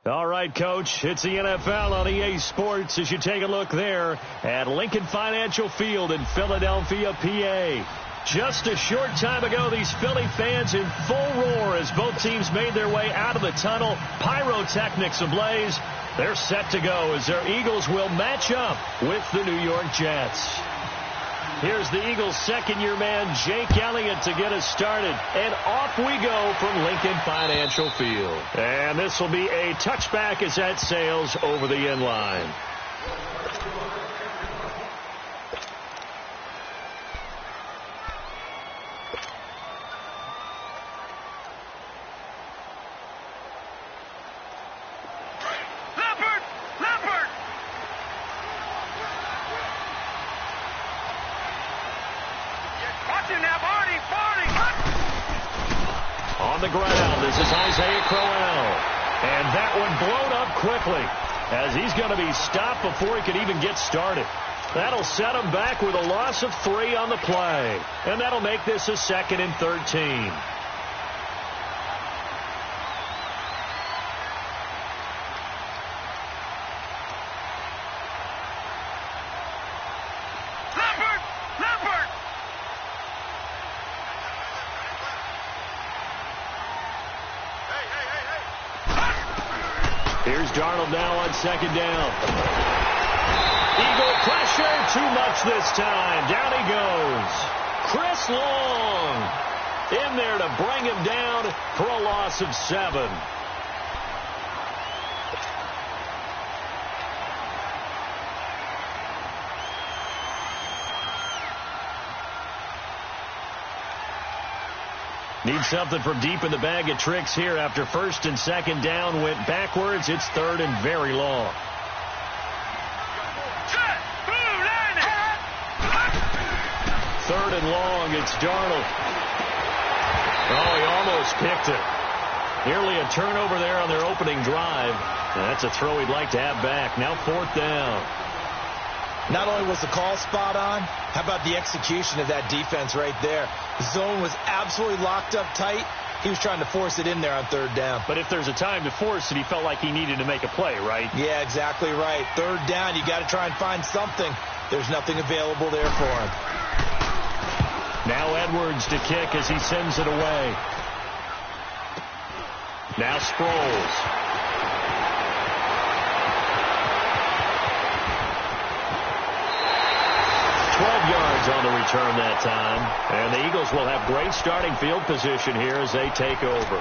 All right, Coach, it's the NFL on EA Sports as you take a look there at Lincoln Financial Field in Philadelphia, PA. Just a short time ago, these Philly fans in full roar as both teams made their way out of the tunnel. Pyrotechnics ablaze. They're set to go as their Eagles will match up with the New York Jets. Here's the Eagles' second-year man, Jake Elliott, to get us started. And off we go from Lincoln Financial Field. And this will be a touchback as that sails over the end line. On the ground, this is Isaiah Crowell. And that one blown up quickly as he's going to be stopped before he can even get started. That'll set him back with a loss of 3 on the play. And that'll make this a 2nd and 13. Here's Darnold now on 2nd down. Eagle pressure, too much this time. Down he goes. Chris Long in there to bring him down for a loss of 7. Need something from deep in the bag of tricks here after 1st and 2nd down went backwards. It's 3rd and very long. Third and long, it's Darnold. Oh, he almost picked it. Nearly a turnover there on their opening drive. That's a throw he'd like to have back. Now 4th down. Not only was the call spot on, how about the execution of that defense right there? The zone was absolutely locked up tight. He was trying to force it in there on 3rd down. But if there's a time to force it, he felt like he needed to make a play, right? Yeah, exactly right. 3rd down, you got to try and find something. There's nothing available there for him. Now Edwards to kick as he sends it away. Now Sproles. 12 yards on the return that time. And the Eagles will have great starting field position here as they take over.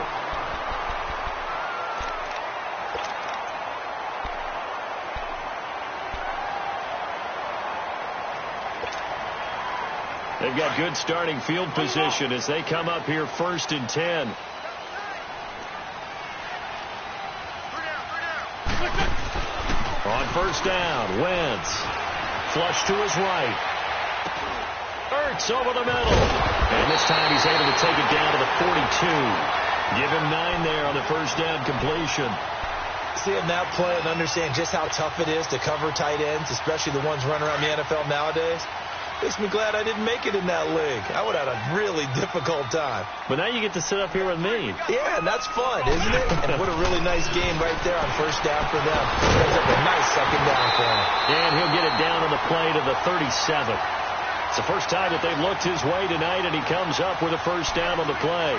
They've got good starting field position as they come up here 1st and 10. On 1st down, Wentz. Flush to his right. Ertz over the middle. And this time he's able to take it down to the 42. Give him 9 there on the 1st down completion. See him now play and understand just how tough it is to cover tight ends, especially the ones running around the NFL nowadays. Makes me glad I didn't make it in that league. I would have had a really difficult time. But now you get to sit up here with me. Yeah, and that's fun, isn't it? And what a really nice game right there on 1st down for them. Brings up a nice 2nd down for him. And he'll get it down on the play to the 37. It's the first time that they've looked his way tonight, and he comes up with a 1st down on the play.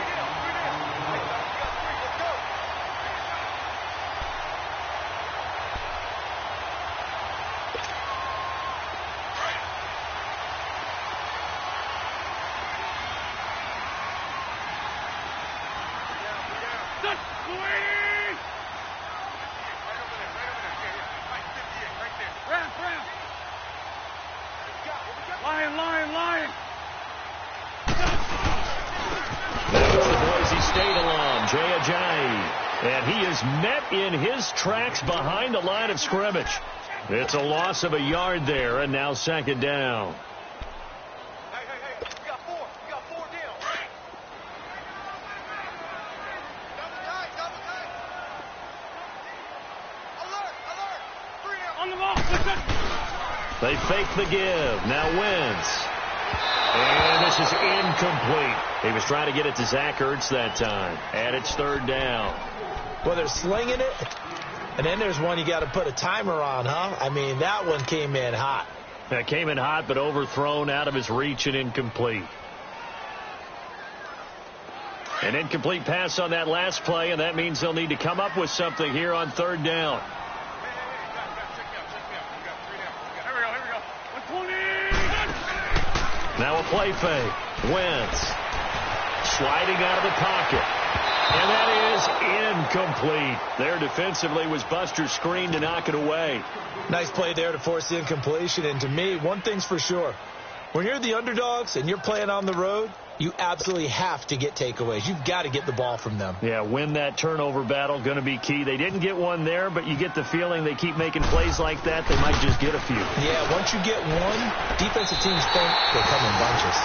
Line. Now it's the Boise State alum, Jay Ajayi. And he is met in his tracks behind the line of scrimmage. It's a loss of a yard there, and now 2nd down. Hey, we got 4. We got 4 down. Double tight. Alert. 3 down. On the ball. They fake the give. Now Wentz. And this is incomplete. He was trying to get it to Zach Ertz that time. And it's 3rd down. Well, they're slinging it. And then there's one you got to put a timer on, huh? I mean, that one came in hot. That came in hot, but overthrown, out of his reach, and incomplete. An incomplete pass on that last play, and that means they'll need to come up with something here on third down. Now a play fake. Wentz sliding out of the pocket. And that is incomplete. There defensively was Buster's screen to knock it away. Nice play there to force the incompletion. And to me, one thing's for sure. When you're the underdogs and you're playing on the road, you absolutely have to get takeaways. You've got to get the ball from them. Yeah, win that turnover battle, going to be key. They didn't get one there, but you get the feeling they keep making plays like that, they might just get a few. Yeah, once you get one, defensive teams think they come in bunches.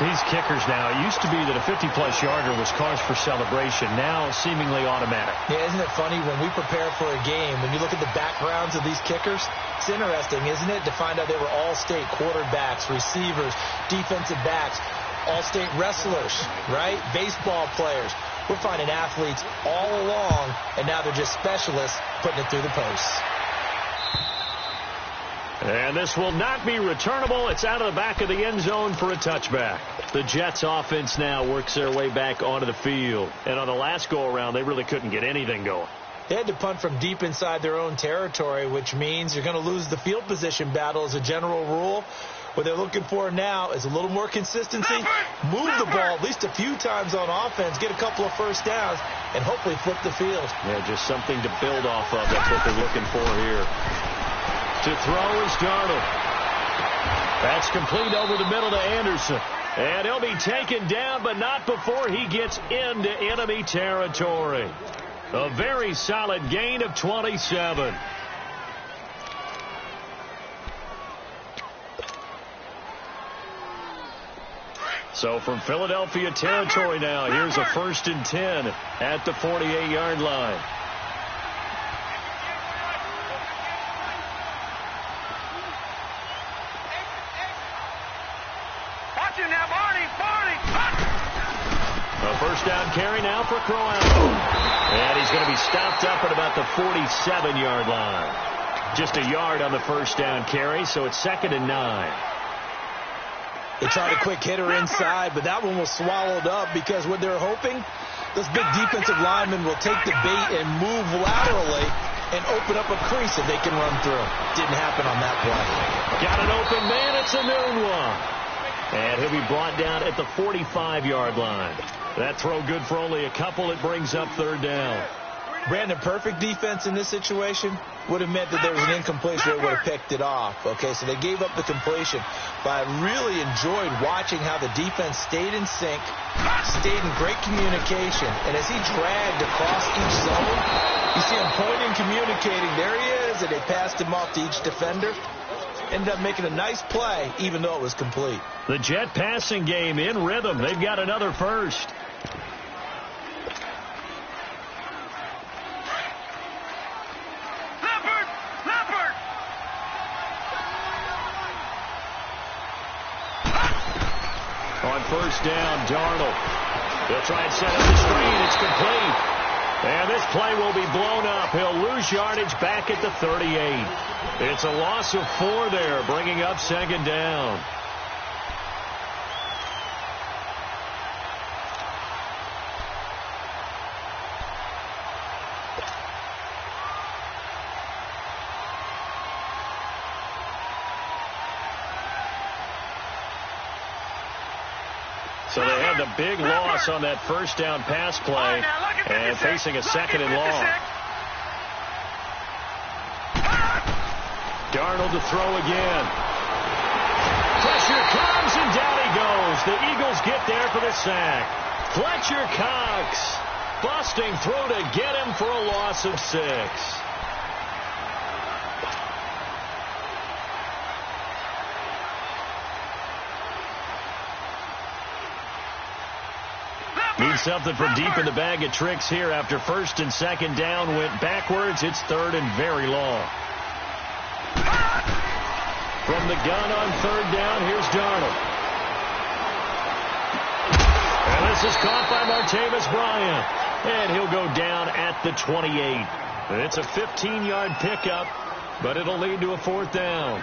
These kickers now, it used to be that a 50-plus yarder was cause for celebration. Now, seemingly automatic. Yeah, isn't it funny when we prepare for a game, when you look at the backgrounds of these kickers, it's interesting, isn't it, to find out they were all-state quarterbacks, receivers, defensive backs, all-state wrestlers, right? Baseball players. We're finding athletes all along, and now they're just specialists putting it through the posts. And this will not be returnable. It's out of the back of the end zone for a touchback. The Jets offense now works their way back onto the field. And on the last go-around, they really couldn't get anything going. They had to punt from deep inside their own territory, which means you're going to lose the field position battle as a general rule. What they're looking for now is a little more consistency, move the ball at least a few times on offense, get a couple of first downs, and hopefully flip the field. Yeah, just something to build off of. That's what they're looking for here. To throw is Darnold. That's complete over the middle to Anderson. And he'll be taken down, but not before he gets into enemy territory. A very solid gain of 27. So from Philadelphia territory now, here's a 1st and 10 at the 48-yard line. A first down carry now for Crowell. And he's going to be stopped up at about the 47-yard line. Just a yard on the first down carry, so it's 2nd and 9. They tried a quick hitter inside, but that one was swallowed up because what they're hoping, those big defensive linemen will take the bait and move laterally and open up a crease that they can run through. Didn't happen on that play. Got an open man. It's a noon one. And he'll be brought down at the 45-yard line. That throw good for only a couple. It brings up 3rd down. Brandon, perfect defense in this situation would have meant that there was an incompletion. They would have picked it off. Okay, so they gave up the completion. But I really enjoyed watching how the defense stayed in sync, stayed in great communication. And as he dragged across each zone, you see him pointing, communicating. There he is, and they passed him off to each defender. Ended up making a nice play, even though it was complete. The Jet passing game in rhythm. They've got another first. On first down, Darnold. He'll try and set up the screen. It's complete. And this play will be blown up. He'll lose yardage back at the 38. It's a loss of 4 there, bringing up 2nd down. So they had the big loss on that first down pass play and facing a 2nd and long. Darnold to throw again. Pressure comes and down he goes. The Eagles get there for the sack. Fletcher Cox busting through to get him for a loss of 6. Need something from deep in the bag of tricks here after 1st and 2nd down went backwards. It's 3rd and very long. From the gun on 3rd down, here's Darnold. And this is caught by Martavis Bryant. And he'll go down at the 28. It's a 15-yard pickup, but it'll lead to a 4th down.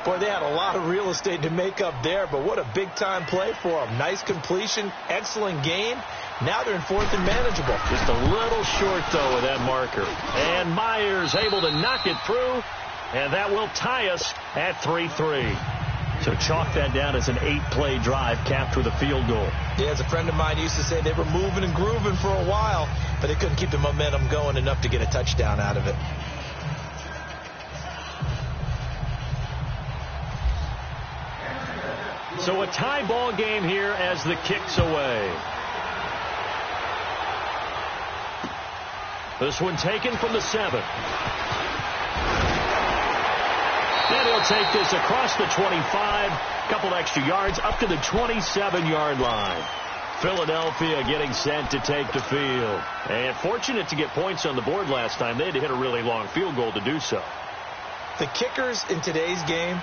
Boy, they had a lot of real estate to make up there, but what a big-time play for them. Nice completion, excellent gain. Now they're in 4th and manageable. Just a little short, though, with that marker. And Myers able to knock it through, and that will tie us at 3-3. So chalk that down as an 8-play drive capped with a field goal. Yeah, as a friend of mine used to say, they were moving and grooving for a while, but they couldn't keep the momentum going enough to get a touchdown out of it. So a tie ball game here as the kick's away. This one taken from the 7. And he'll take this across the 25, couple extra yards up to the 27-yard line. Philadelphia getting set to take the field. And fortunate to get points on the board last time. They had to hit a really long field goal to do so. The kickers in today's game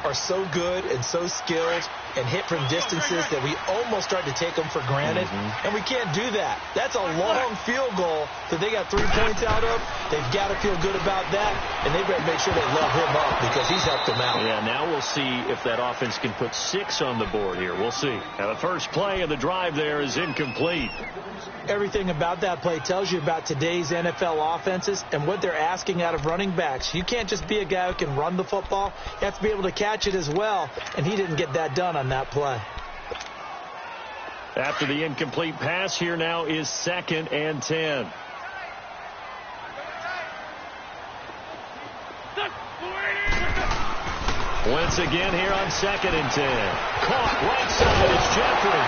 are so good and so skilled and hit from distances that we almost start to take them for granted. And we can't do that. That's a long field goal that they got 3 points out of. They've got to feel good about that, and they better make sure they love him up because he's helped them out. Yeah, now we'll see if that offense can put 6 on the board here. We'll see. Now the first play of the drive there is incomplete. Everything about that play tells you about today's NFL offenses and what they're asking out of running backs. You can't just be a guy who can run the football. You have to be able to catch it as well, and he didn't get that done on that play. After the incomplete pass, here now is 2nd and 10. Once again here on 2nd and 10. Caught right side is Jeffrey.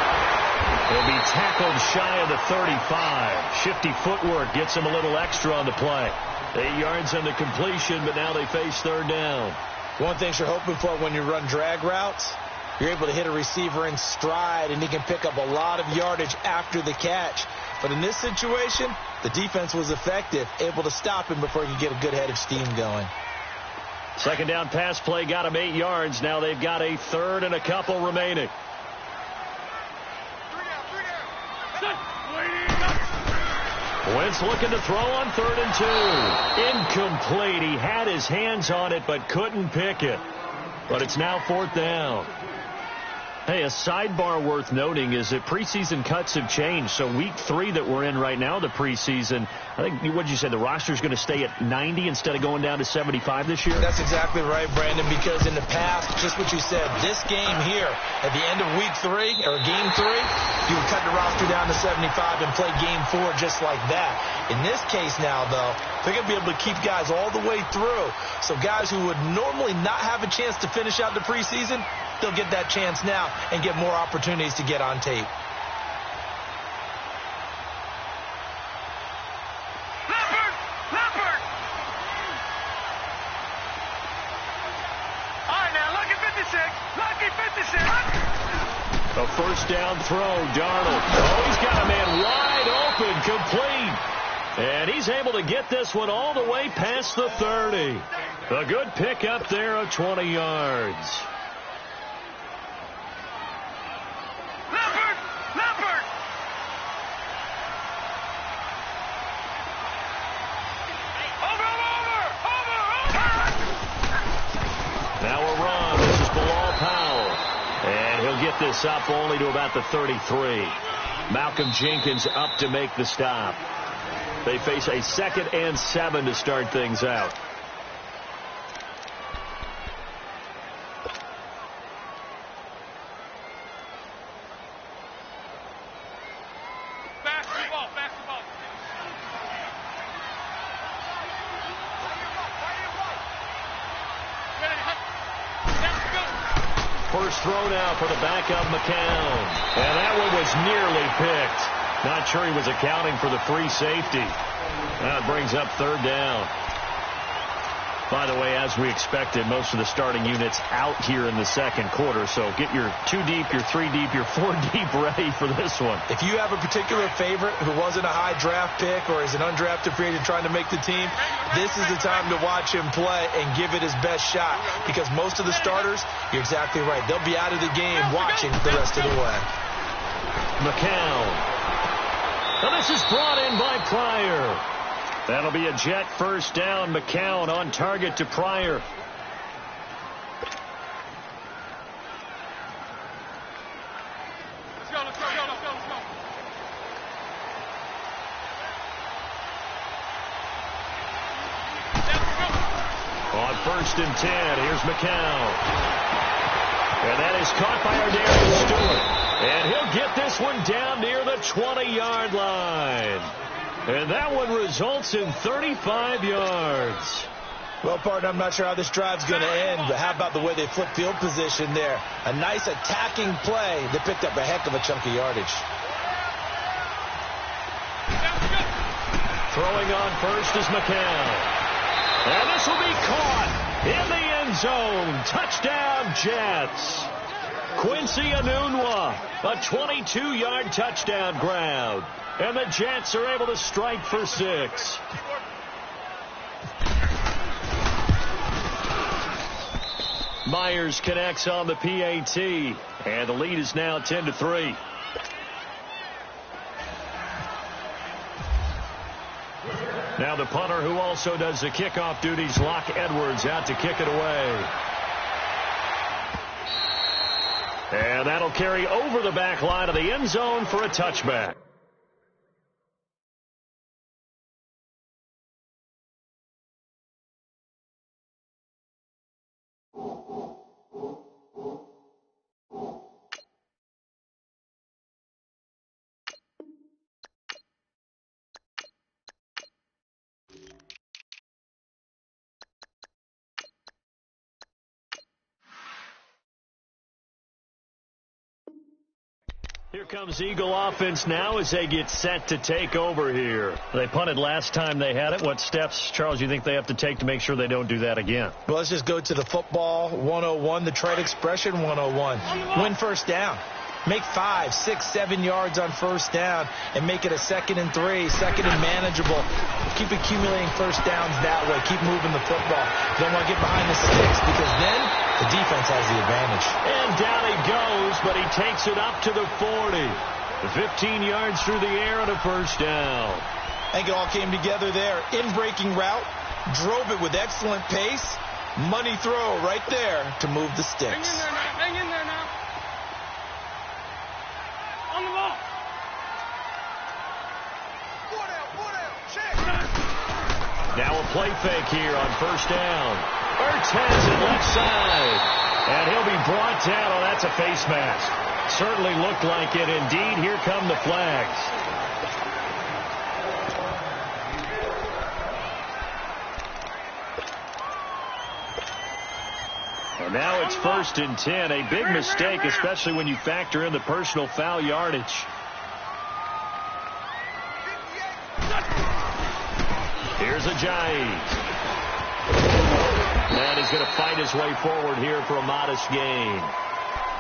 He'll be tackled shy of the 35. Shifty footwork gets him a little extra on the play. 8 yards on the completion, but now they face 3rd down. One thing you're hoping for when you run drag routes, you're able to hit a receiver in stride, and he can pick up a lot of yardage after the catch. But in this situation, the defense was effective, able to stop him before he could get a good head of steam going. 2nd down pass play got him 8 yards. Now they've got a 3rd and a couple remaining. Wentz looking to throw on 3rd and 2. Incomplete. He had his hands on it but couldn't pick it. But it's now 4th down. Hey, a sidebar worth noting is that preseason cuts have changed. So week 3 that we're in right now, the preseason, I think, what did you say, the roster's going to stay at 90 instead of going down to 75 this year? That's exactly right, Brandon, because in the past, just what you said, this game here, at the end of week 3, or game 3, you would cut the roster down to 75 and play game 4 just like that. In this case now, though, they're going to be able to keep guys all the way through. So guys who would normally not have a chance to finish out the preseason, they'll get that chance now and get more opportunities to get on tape. Leopard! All right, now, lucky 56. A 1st down throw, Darnold. Oh, he's got a man wide open, complete. And he's able to get this one all the way past the 30. A good pickup there of 20 yards. Leopard! Over! Now a run. This is Bilal Powell. And he'll get this up only to about the 33. Malcolm Jenkins up to make the stop. They face a 2nd and 7 to start things out. Basketball. First throw now for the backup McCown. And that one was nearly picked. Not sure he was accounting for the free safety. That brings up 3rd down. By the way, as we expected, most of the starting units out here in the 2nd quarter. So get your 2 deep, your 3 deep, your 4 deep ready for this one. If you have a particular favorite who wasn't a high draft pick or is an undrafted free agent trying to make the team, this is the time to watch him play and give it his best shot. Because most of the starters, you're exactly right, they'll be out of the game watching the rest of the way. McCown. Now this is brought in by Pryor. That'll be a jet first down. McCown on target to Pryor. Let's go. On 1st and 10, here's McCown. And that is caught by our Darius Stewart. And he'll get this one down near the 20-yard line. And that one results in 35 yards. Well, partner, I'm not sure how this drive's going to end, but how about the way they flip field position there? A nice attacking play that picked up a heck of a chunk of yardage. Throwing on first is McCown. And this will be caught in the end zone. Touchdown, Jets. Quincy Enunwa, a 22-yard touchdown grab. And the Jets are able to strike for 6. Myers connects on the PAT. And the lead is now 10-3. Now the punter, who also does the kickoff duties, Locke Edwards, out to kick it away. And that'll carry over the back line of the end zone for a touchback. Here comes Eagle offense now as they get set to take over here. They punted last time they had it. What steps, Charles, you think they have to take to make sure they don't do that again? Well, let's just go to the football 101, the trade expression 101. Win first down. Make 5, 6, 7 yards on first down and make it a 2nd and 3, 2nd and manageable. Keep accumulating first downs that way. Keep moving the football. Don't want to get behind the sticks because then the defense has the advantage. And down he goes, but he takes it up to the 40. 15 yards through the air and a first down. I think it all came together there. In-breaking route, drove it with excellent pace. Money throw right there to move the sticks. Hang in there now. On the ball. 4 down. Check. Now a play fake here on first down. Ertz has it left side. And he'll be brought down. Oh, that's a face mask. Certainly looked like it. Indeed, here come the flags. And now it's 1st and 10. A big mistake, especially when you factor in the personal foul yardage. Here's Ajayi. And he's going to fight his way forward here for a modest gain.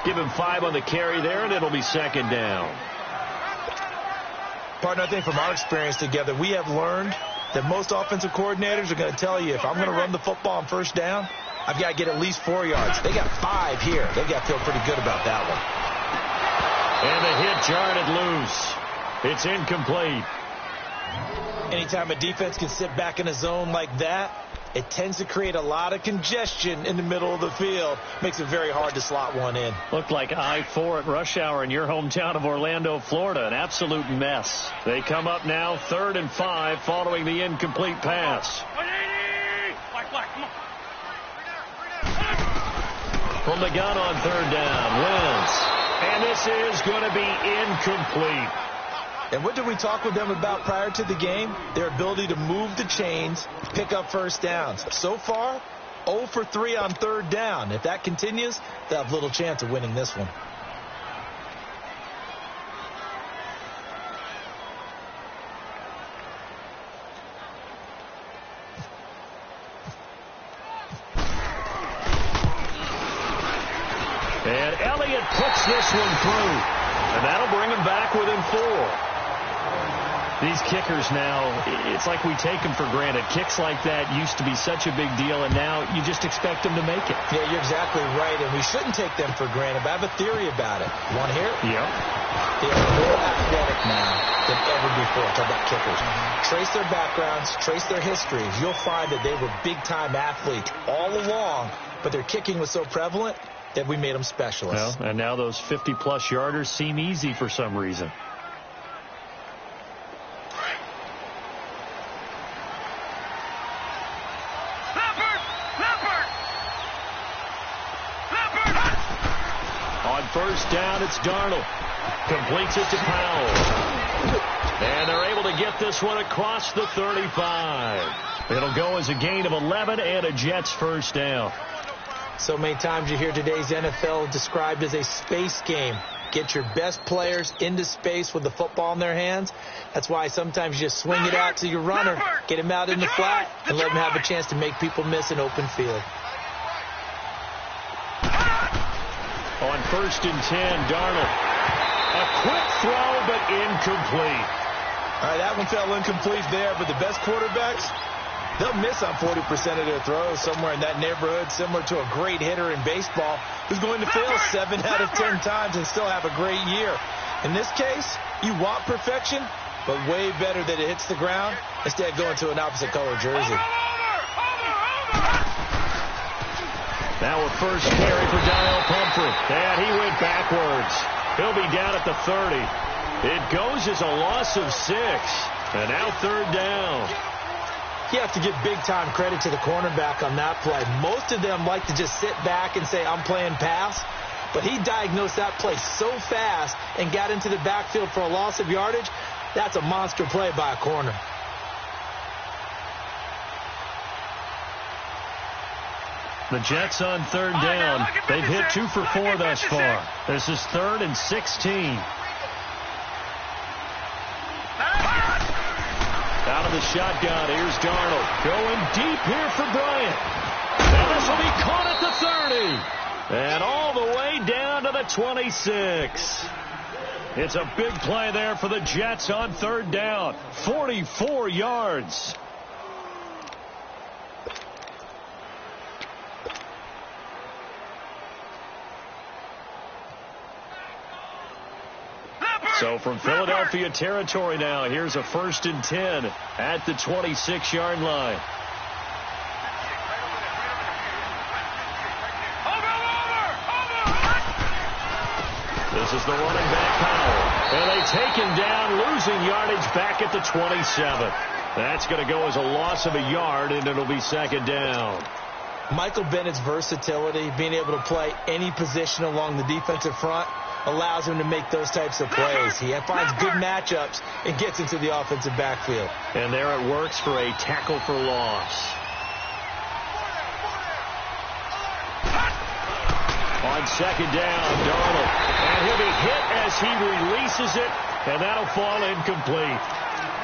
Give him 5 on the carry there, and it'll be 2nd down. Partner, I think from our experience together, we have learned that most offensive coordinators are going to tell you, if I'm going to run the football on first down, I've got to get at least 4 yards. They got 5 here. They've got to feel pretty good about that one. And the hit jarred it loose. It's incomplete. Anytime a defense can sit back in a zone like that, it tends to create a lot of congestion in the middle of the field. Makes it very hard to slot one in. Looked like I-4 at rush hour in your hometown of Orlando, Florida. An absolute mess. They come up now 3rd and 5 following the incomplete pass. Black, come on. From the gun on 3rd down. Wins. And this is going to be incomplete. And what did we talk with them about prior to the game? Their ability to move the chains, pick up first downs. So far, 0 for 3 on 3rd down. If that continues, they'll have little chance of winning this one. And Elliott puts this one through. And that'll bring him back within 4. These kickers now, it's like we take them for granted. Kicks like that used to be such a big deal, and now you just expect them to make it. Yeah, you're exactly right, and we shouldn't take them for granted. But I have a theory about it. You want to hear it? Yep. They are more athletic now than ever before. Talk about kickers. Trace their backgrounds, trace their histories. You'll find that they were big-time athletes all along, but their kicking was so prevalent that we made them specialists. Well, and now those 50-plus yarders seem easy for some reason. On first down, it's Darnold. Completes it to Powell. And they're able to get this one across the 35. It'll go as a gain of 11 and a Jets first down. So many times you hear today's NFL described as a space game. Get your best players into space with the football in their hands. That's why sometimes you just swing it out to your runner, get him out in the flat, and let him have a chance to make people miss an open field. On first and 10, Darnold. A quick throw, but incomplete. All right, that one fell incomplete there, but the best quarterbacks, they'll miss on 40% of their throws, somewhere in that neighborhood, similar to a great hitter in baseball who's going to fail 7 out of 10 times and still have a great year. In this case, you want perfection, but way better that it hits the ground instead of going to an opposite color jersey. Now a first carry for Daniel Pumphrey. And he went backwards. He'll be down at the 30. It goes as a loss of 6. And now third down. You have to give big-time credit to the cornerback on that play. Most of them like to just sit back and say, I'm playing pass. But he diagnosed that play so fast and got into the backfield for a loss of yardage. That's a monster play by a corner. The Jets on third down. They've hit 2 for 4 thus far. This is 3rd and 16. Out of the shotgun, here's Darnold. Going deep here for Bryant. And this will be caught at the 30. And all the way down to the 26. It's a big play there for the Jets on third down. 44 yards. So from Philadelphia territory now, here's a 1st and 10 at the 26-yard line. This is the running back, Powell. And they take him down, losing yardage back at the 27. That's going to go as a loss of a yard, and it'll be 2nd down. Michael Bennett's versatility, being able to play any position along the defensive front, allows him to make those types of plays. He finds good matchups and gets into the offensive backfield. And there it works for a tackle for loss. On 2nd down, Darnold. And he'll be hit as he releases it, and that'll fall incomplete.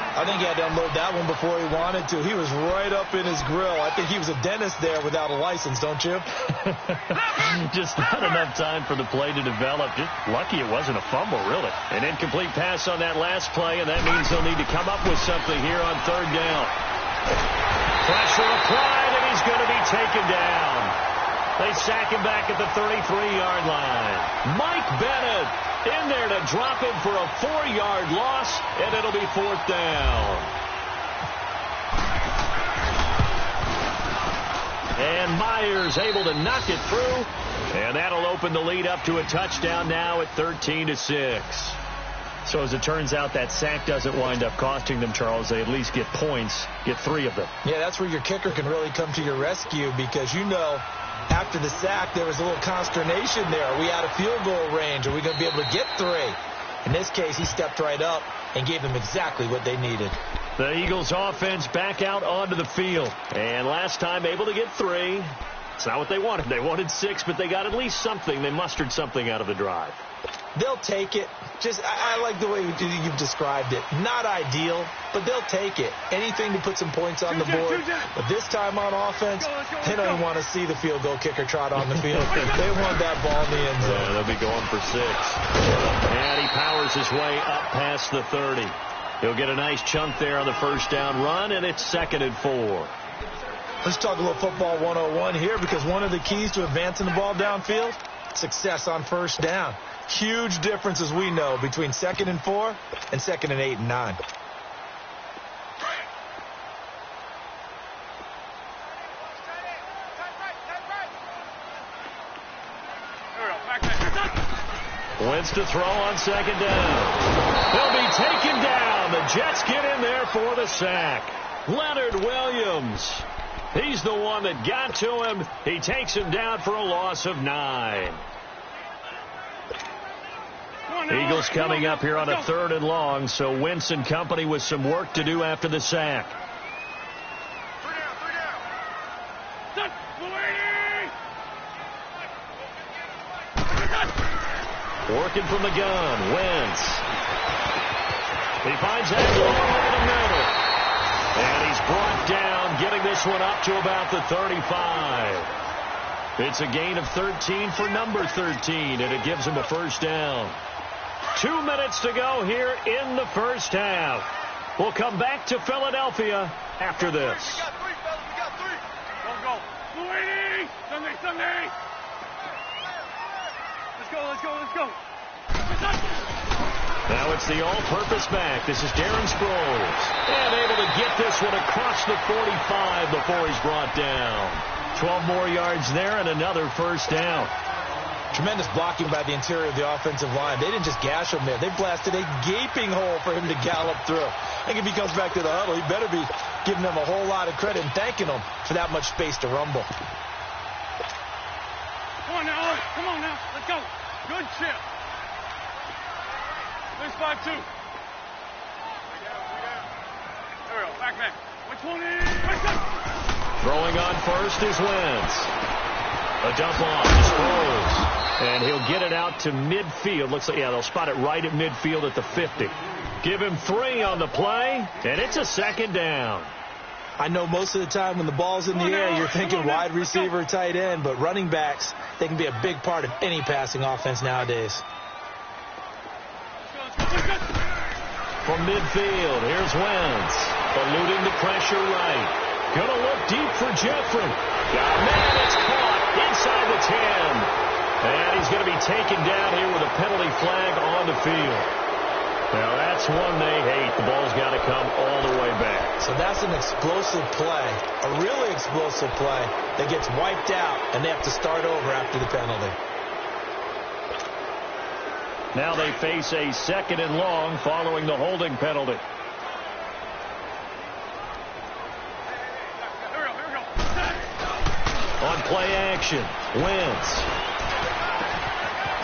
I think he had to unload that one before he wanted to. He was right up in his grill. I think he was a dentist there without a license, don't you? Just not enough time for the play to develop. Just lucky it wasn't a fumble, really. An incomplete pass on that last play, and that means they'll need to come up with something here on third down. Pressure applied, and he's going to be taken down. They sack him back at the 33-yard line. Mike Bennett in there to drop him for a 4-yard loss, and it'll be 4th down. And Myers able to knock it through, and that'll open the lead up to a touchdown now at 13-6. So as it turns out, that sack doesn't wind up costing them, Charles. They at least get points, get 3 of them. Yeah, that's where your kicker can really come to your rescue, because you know after the sack there was a little consternation there. Are we out of field goal range? Are we going to be able to get 3? In this case, he stepped right up and gave them exactly what they needed. The Eagles offense back out onto the field. And last time able to get 3. It's not what they wanted. They wanted 6, but they got at least something. They mustered something out of the drive. They'll take it. Just, I like the way you've described it. Not ideal, but they'll take it. Anything to put some points on the board. But this time on offense, they don't even want to see the field goal kicker trot on the field. They want that ball in the end zone. Yeah, they'll be going for 6. And he powers his way up past the 30. He'll get a nice chunk there on the first down run, and it's 2nd and 4. Let's talk a little football 101 here, because one of the keys to advancing the ball downfield, success on first down. Huge difference, as we know, between 2nd and 4 and 2nd and 8 and 9. Wentz to throw on 2nd down. He'll be taken down. The Jets get in there for the sack. Leonard Williams. He's the one that got to him. He takes him down for a loss of 9. Eagles coming up here on a 3rd and long, so Wentz and company with some work to do after the sack. Working from the gun, Wentz. He finds Aguilar over the middle. And he's brought down, getting this one up to about the 35. It's a gain of 13 for number 13, and it gives him a first down. 2 minutes to go here in the first half. We'll come back to Philadelphia after this. We got 3, fellas. We got 3. Go. Sunday. Let's go. Now it's the all-purpose back. This is Darren Sproles. And able to get this one across the 45 before he's brought down. 12 more yards there and another first down. Tremendous blocking by the interior of the offensive line. They didn't just gash him there. They blasted a gaping hole for him to gallop through. I think if he comes back to the huddle, he better be giving them a whole lot of credit and thanking them for that much space to rumble. Come on now. Let's go. Good chip. There's 5-2. There we go. Back. Which one is? Throwing on first is Wentz. A dump off to Sproles. And he'll get it out to midfield. Looks like, they'll spot it right at midfield at the 50. Give him 3 on the play, and it's a 2nd down. I know most of the time when the ball's in the air, you're thinking wide receiver, tight end, but running backs, they can be a big part of any passing offense nowadays. From midfield, here's Wentz. Eluding the pressure right. Gonna look deep for Jeffrey. Got a man, it's caught inside the 10. And he's going to be taken down here with a penalty flag on the field. Now that's one they hate. The ball's got to come all the way back. So that's an explosive play, a really explosive play that gets wiped out, and they have to start over after the penalty. Now they face a 2nd and long following the holding penalty. On play action, Wentz.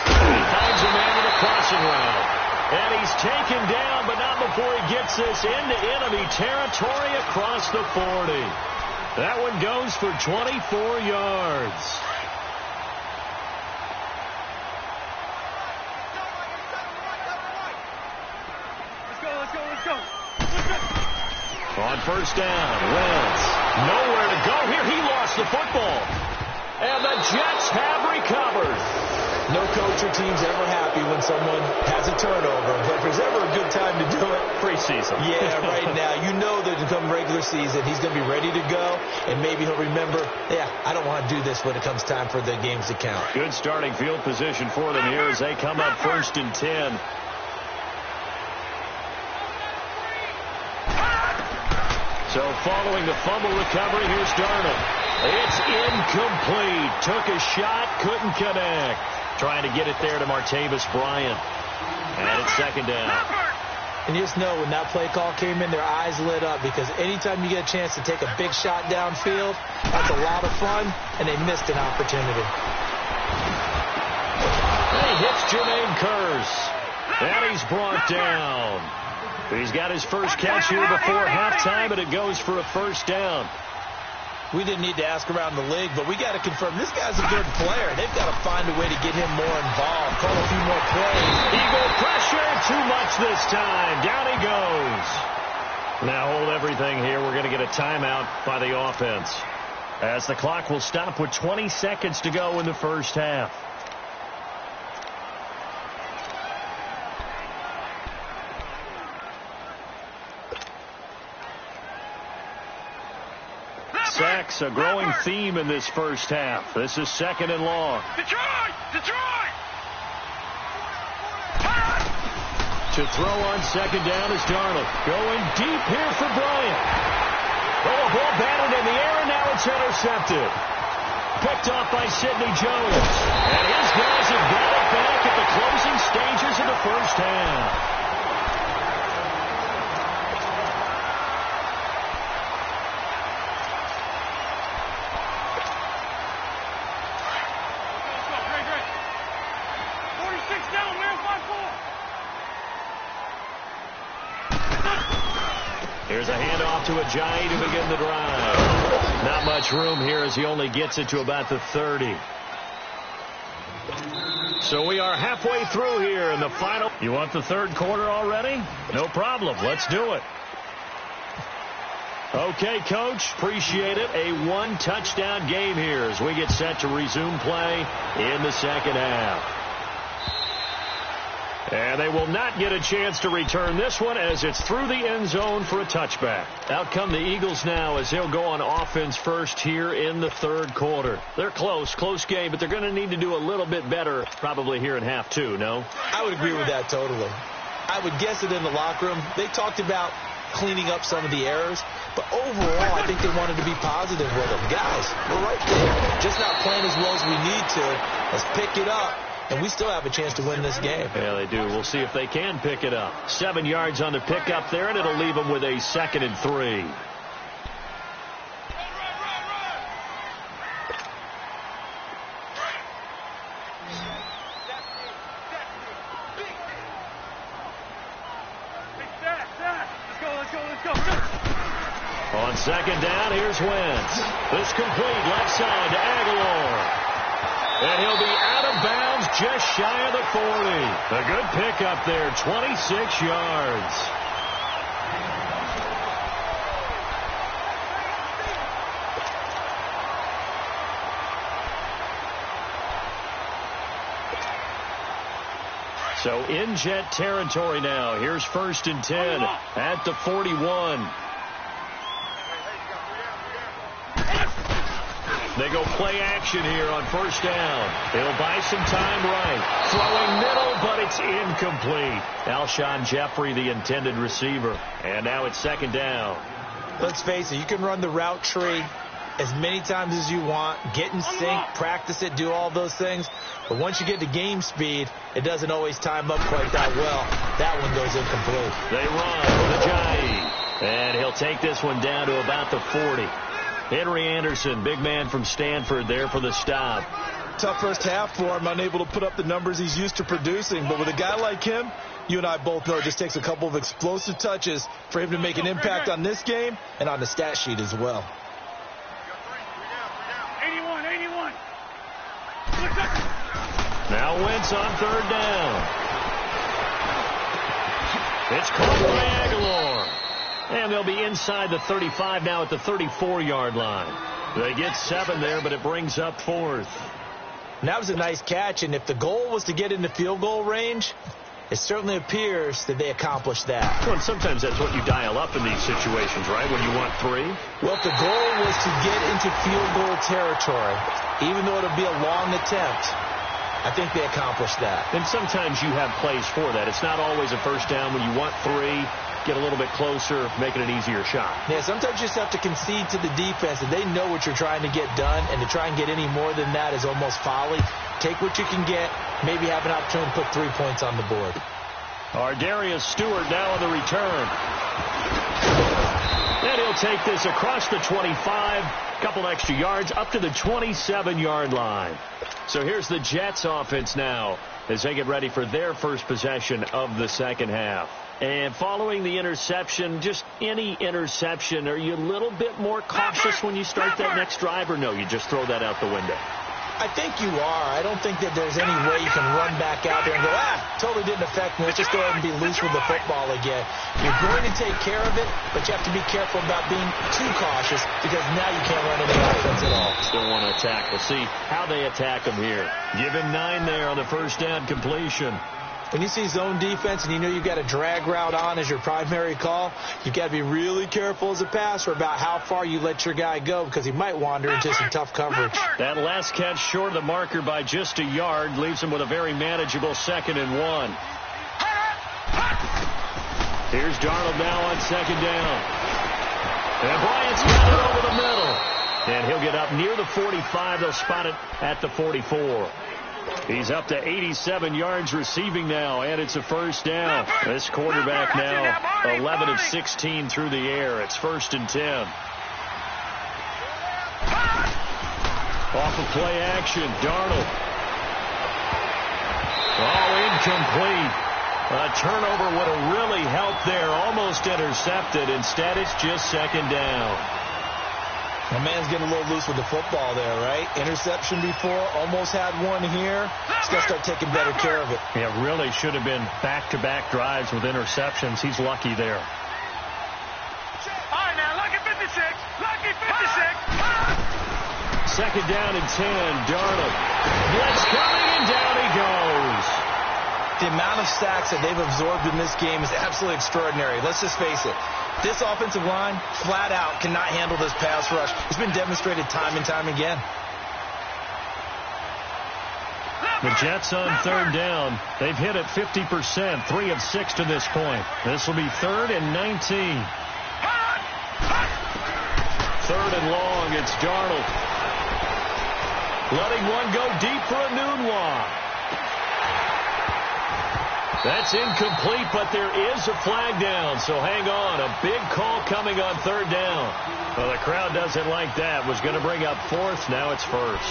He finds a man in a crossing route. And he's taken down, but not before he gets this into enemy territory across the 40. That one goes for 24 yards. Let's go. On first down, Wentz. Nowhere to go here. He lost the football. And the Jets have recovered. No coach or team's ever happy when someone has a turnover, but if there's ever a good time to do it, preseason. Yeah, right now. You know that to come regular season, he's going to be ready to go, and maybe he'll remember, I don't want to do this when it comes time for the games to count. Good starting field position for them here as they come up 1st and 10. So following the fumble recovery, here's Darnold. It's incomplete. Took a shot, couldn't connect. Trying to get it there to Martavis Bryant. And it's 2nd down. And you just know when that play call came in, their eyes lit up, because anytime you get a chance to take a big shot downfield, that's a lot of fun, and they missed an opportunity. He hits Jermaine Kearse. And he's brought down. He's got his first catch here before halftime, and it goes for a first down. We didn't need to ask around the league, but we got to confirm this guy's a good player. They've got to find a way to get him more involved, call a few more plays. Eagle pressure, too much this time. Down he goes. Now hold everything here. We're going to get a timeout by the offense, as the clock will stop with 20 seconds to go in the first half. sacks, a growing theme in this first half. This is 2nd and long. Detroit! Detroit! To throw on 2nd down is Darnold. Going deep here for Bryant. Oh, a ball batted in the air, and now it's intercepted. Picked off by Sidney Jones. And his guys have got it back at the closing stages of the first half. Here's a handoff to Ajayi to begin the drive. Not much room here as he only gets it to about the 30. So we are halfway through here in the final. You want the third quarter already? No problem. Let's do it. Okay, Coach. Appreciate it. A one-touchdown game here as we get set to resume play in the second half. And they will not get a chance to return this one as it's through the end zone for a touchback. Out come the Eagles now as they'll go on offense first here in the third quarter. They're close game, but they're going to need to do a little bit better probably here in half two, no? I would agree with that totally. I would guess it in the locker room. They talked about cleaning up some of the errors, but overall I think they wanted to be positive with them. Guys, we're right there. Just not playing as well as we need to. Let's pick it up. And we still have a chance to win this game. Yeah, they do. We'll see if they can pick it up. 7 yards on the pickup there, and it'll leave them with a 2nd and 3. Let's go. On 2nd down, here's Wentz. This complete left side to Aguilar. And he'll be out of bounds just shy of the 40. A good pickup there, 26 yards. So in Jet territory now. Here's 1st and 10 at the 41. They go play action here on 1st down. They'll buy some time right. Throwing middle, but it's incomplete. Alshon Jeffrey, the intended receiver. And now it's 2nd down. Let's face it, you can run the route tree as many times as you want, get in sync, practice it, do all those things. But once you get to game speed, it doesn't always time up quite that well. That one goes incomplete. They run with Ajayi. And he'll take this one down to about the 40. Henry Anderson, big man from Stanford there for the stop. Tough first half for him, unable to put up the numbers he's used to producing. But with a guy like him, you and I both know it just takes a couple of explosive touches for him to make an impact on this game and on the stat sheet as well. 81. Now Wentz on 3rd down. It's caught by Aguilar. And they'll be inside the 35 now at the 34-yard line. They get 7 there, but it brings up 4th. And that was a nice catch, and if the goal was to get into field goal range, it certainly appears that they accomplished that. Well, and sometimes that's what you dial up in these situations, right, when you want 3? Well, if the goal was to get into field goal territory, even though it'll be a long attempt, I think they accomplished that. And sometimes you have plays for that. It's not always a first down when you want 3. Get a little bit closer, make it an easier shot. Yeah, sometimes you just have to concede to the defense, and they know what you're trying to get done, and to try and get any more than that is almost folly. Take what you can get, maybe have an opportunity to put 3 points on the board. Darius Stewart now on the return. And he'll take this across the 25, couple extra yards, up to the 27-yard line. So here's the Jets offense now as they get ready for their first possession of the second half. And following the interception, just any interception, are you a little bit more cautious when you start that next drive, or no, you just throw that out the window? I think you are. I don't think that there's any way you can run back out there and go, totally didn't affect me. Let's just go ahead and be loose with the football again. You're going to take care of it, but you have to be careful about being too cautious because now you can't run any offense at all. Still want to attack. We'll see how they attack them here. Give him 9 there on the first down completion. When you see zone defense and you know you've got a drag route on as your primary call, you've got to be really careful as a passer about how far you let your guy go because he might wander into some tough coverage. That last catch short of the marker by just a yard leaves him with a very manageable 2nd and 1. Here's Darnold now on 2nd down. And Bryant's got it over the middle. And he'll get up near the 45. They'll spot it at the 44. He's up to 87 yards receiving now, and it's a 1st down. This quarterback now 11 of 16 through the air. It's 1st and 10. Off of play action, Darnold. Oh, incomplete. A turnover would have really helped there. Almost intercepted. Instead, it's just 2nd down. My man's getting a little loose with the football there, right? Interception before, almost had one here. He's got to start taking better care of it. Yeah, really should have been back-to-back drives with interceptions. He's lucky there. All right, now, lucky 56. Lucky 56. 2nd down and 10. Darnold. Blitz coming, and down he goes. The amount of sacks that they've absorbed in this game is absolutely extraordinary. Let's just face it. This offensive line, flat out, cannot handle this pass rush. It's been demonstrated time and time again. The Jets on 3rd down. They've hit it 50%, 3 of 6 to this point. This will be 3rd and 19. 3rd and long, it's Darnold. Letting one go deep for a Nunwa. That's incomplete, but there is a flag down, so hang on. A big call coming on 3rd down. Well, the crowd doesn't like that. Was going to bring up 4th. Now it's 1st.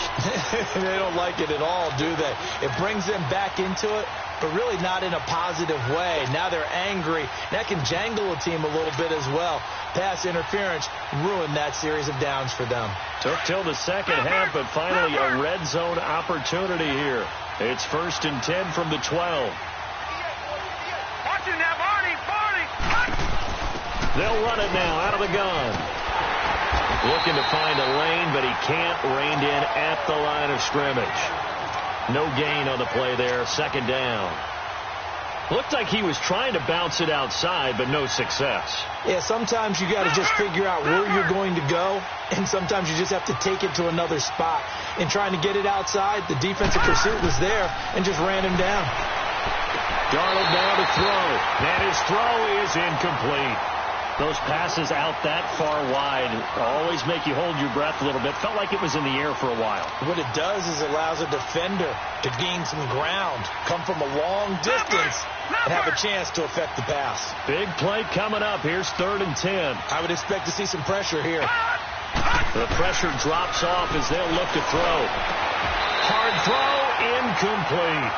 They don't like it at all, do they? It brings them back into it, but really not in a positive way. Now they're angry. That can jangle a team a little bit as well. Pass interference ruined that series of downs for them. Took till the 2nd half, but finally a red zone opportunity here. It's 1st and 10 from the 12. They'll run it now out of the gun. Looking to find a lane, but he can't. Reined in at the line of scrimmage. No gain on the play there. 2nd down. Looked like he was trying to bounce it outside, but no success. Yeah, sometimes you got to just figure out where you're going to go, and sometimes you just have to take it to another spot. In trying to get it outside, the defensive pursuit was there and just ran him down. Darnold now to throw. And his throw is incomplete. Those passes out that far wide always make you hold your breath a little bit. Felt like it was in the air for a while. What it does is it allows a defender to gain some ground, come from a long distance, and have a chance to affect the pass. Big play coming up. Here's 3rd and 10. I would expect to see some pressure here. The pressure drops off as they'll look to throw. Hard throw, incomplete.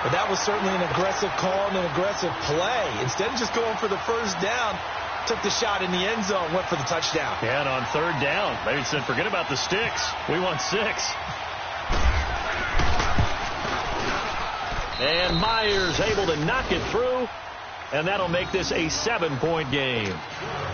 But that was certainly an aggressive call and an aggressive play. Instead of just going for the 1st down, took the shot in the end zone, went for the touchdown. Yeah, and on 3rd down, they said, forget about the sticks. We want 6. And Myers able to knock it through, and that'll make this a 7-point game.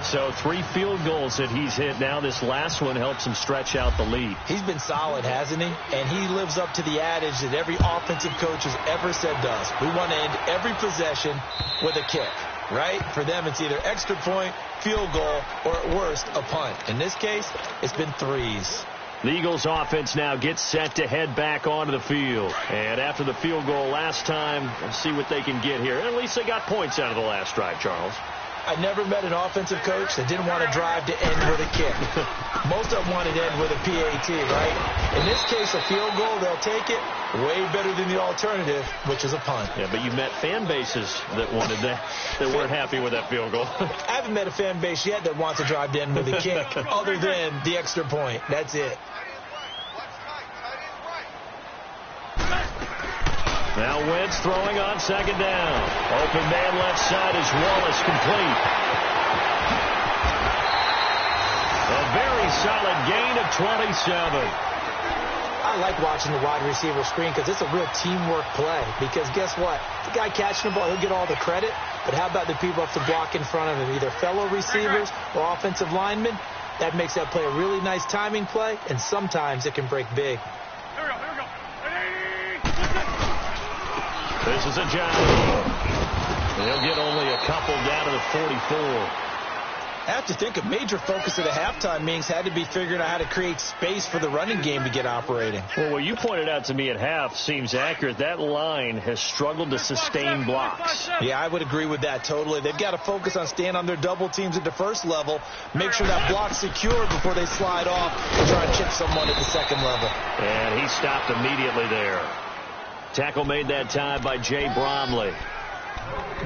So 3 field goals that he's hit now. This last one helps him stretch out the lead. He's been solid, hasn't he? And he lives up to the adage that every offensive coach has ever said to us. We want to end every possession with a kick. Right? For them, it's either extra point, field goal, or at worst, a punt. In this case, it's been 3s. The Eagles offense now gets set to head back onto the field. And after the field goal last time, let's see what they can get here. At least they got points out of the last drive, Charles. I never met an offensive coach that didn't want to drive to end with a kick. Most of them wanted to end with a PAT, right? In this case, a field goal, they'll take it. Way better than the alternative, which is a punt. Yeah, but you met fan bases that wanted that weren't happy with that field goal. I haven't met a fan base yet that wants to drive to end with a kick other than the extra point. That's it. Now Wentz throwing on 2nd down. Open man left side is Wallace, complete. A very solid gain of 27. I like watching the wide receiver screen because it's a real teamwork play. Because guess what? The guy catching the ball, he'll get all the credit. But how about the people have to block in front of him, either fellow receivers or offensive linemen? That makes that play a really nice timing play, and sometimes it can break big. This is a Johnny. They'll get only a couple down to the 44. I have to think a major focus of the halftime meetings had to be figuring out how to create space for the running game to get operating. Well, what you pointed out to me at half seems accurate. That line has struggled to sustain blocks. Yeah, I would agree with that totally. They've got to focus on staying on their double teams at the first level, make sure that block's secure before they slide off and try and chip someone at the second level. And he stopped immediately there. Tackle made that time by Jay Bromley.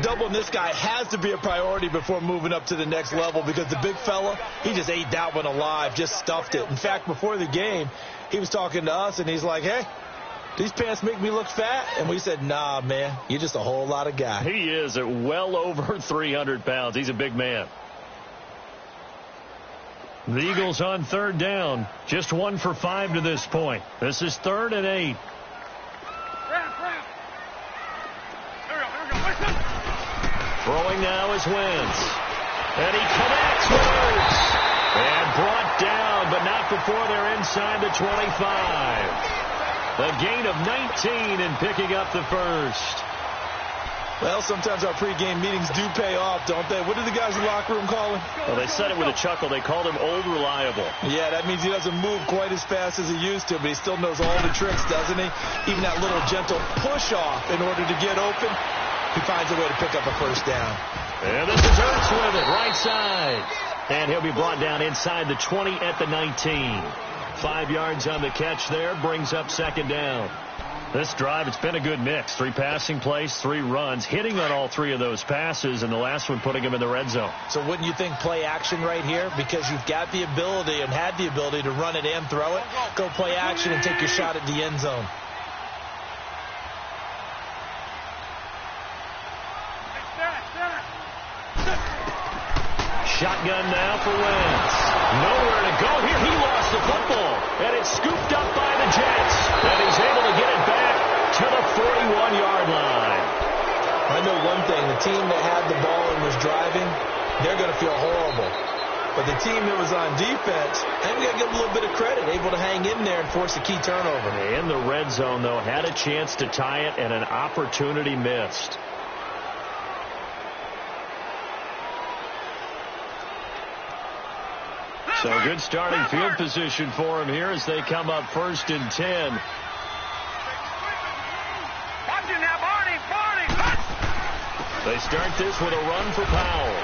Doubling this guy has to be a priority before moving up to the next level because the big fella, he just ate that one alive, just stuffed it. In fact, before the game, he was talking to us, and he's like, hey, these pants make me look fat? And we said, nah, man, you're just a whole lot of guy. He is at well over 300 pounds. He's a big man. The Eagles on third down, just 1 for 5 to this point. This is 3rd and 8. Throwing now is Wentz. And he connects with Ertz. And brought down, but not before they're inside the 25. A gain of 19 in picking up the first. Well, sometimes our pregame meetings do pay off, don't they? What do the guys in the locker room call him? Well, they said it with a chuckle. They called him Old Reliable. Yeah, that means he doesn't move quite as fast as he used to, but he still knows all the tricks, doesn't he? Even that little gentle push-off in order to get open. He finds a way to pick up a first down. And this is Ertz with it, right side. And he'll be brought down inside the 20 at the 19. 5 yards on the catch there, brings up second down. This drive, it's been a good mix. 3 passing plays, 3 runs, hitting on all 3 of those passes, and the last one putting him in the red zone. So wouldn't you think play action right here? Because you've got the ability and had the ability to run it and throw it. Go play action and take your shot at the end zone. Shotgun now for Wentz. Nowhere to go here. He lost the football. And it's scooped up by the Jets. And he's able to get it back to the 41-yard line. I know one thing. The team that had the ball and was driving, they're going to feel horrible. But the team that was on defense, they've got to give them a little bit of credit. Able to hang in there and force a key turnover. In the red zone, though, had a chance to tie it and an opportunity missed. So good starting field position for him here as they come up 1st and 10. They start this with a run for Powell.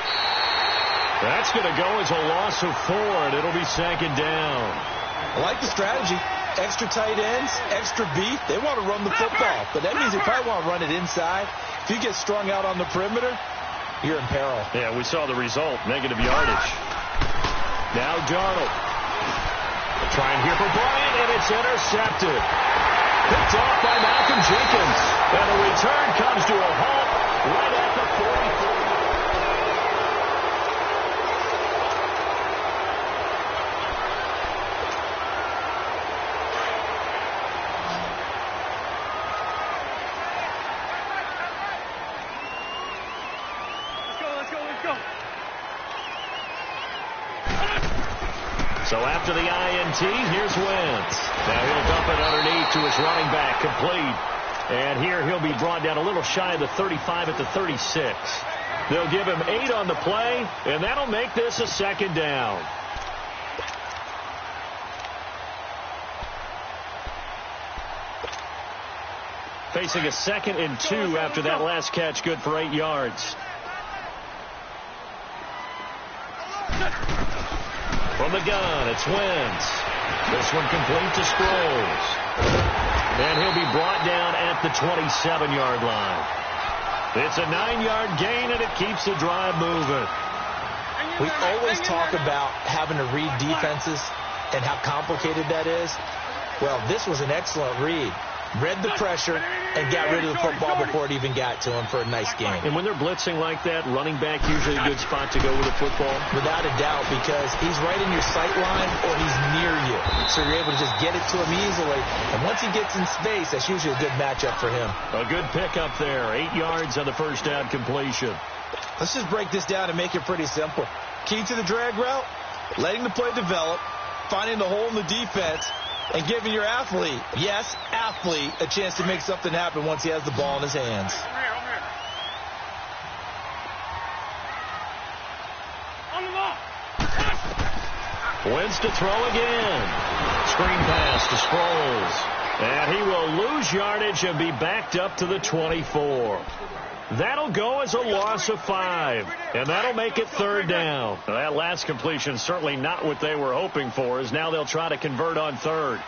That's going to go as a loss of 4, and it'll be second down. I like the strategy. Extra tight ends, extra beef. They want to run the football, but that means they probably want to run it inside. If you get strung out on the perimeter, you're in peril. Yeah, we saw the result, negative yardage. Now Darnold. Trying here for Bryant, and it's intercepted. Picked off by Malcolm Jenkins. And the return comes to a halt right at the 44. So after the INT, here's Wentz. Now he'll dump it underneath to his running back, complete. And here he'll be brought down a little shy of the 35 at the 36. They'll give him 8 on the play, and that'll make this a second down. Facing a 2nd and 2 after that last catch, good for 8 yards. From the gun, it's Wentz. This one complete to Sproles. And he'll be brought down at the 27-yard line. It's a 9-yard gain, and it keeps the drive moving. We always talk about having to read defenses and how complicated that is. Well, this was an excellent read. Read the pressure and got rid of the football before it even got to him for a nice game. And when they're blitzing like that, running back usually a good spot to go with the football? Without a doubt, because he's right in your sight line or he's near you. So you're able to just get it to him easily. And once he gets in space, that's usually a good matchup for him. A good pickup there. 8 yards on the first down completion. Let's just break this down and make it pretty simple. Key to the drag route, letting the play develop, finding the hole in the defense, And giving your athlete, yes, athlete, a chance to make something happen once he has the ball in his hands. On the ball. Wins to throw again. Screen pass to Sproles. And he will lose yardage and be backed up to the 24. That'll go as a loss of 5. And that'll make it 3rd down. Now, that last completion certainly not what they were hoping for, as now they'll try to convert on 3rd.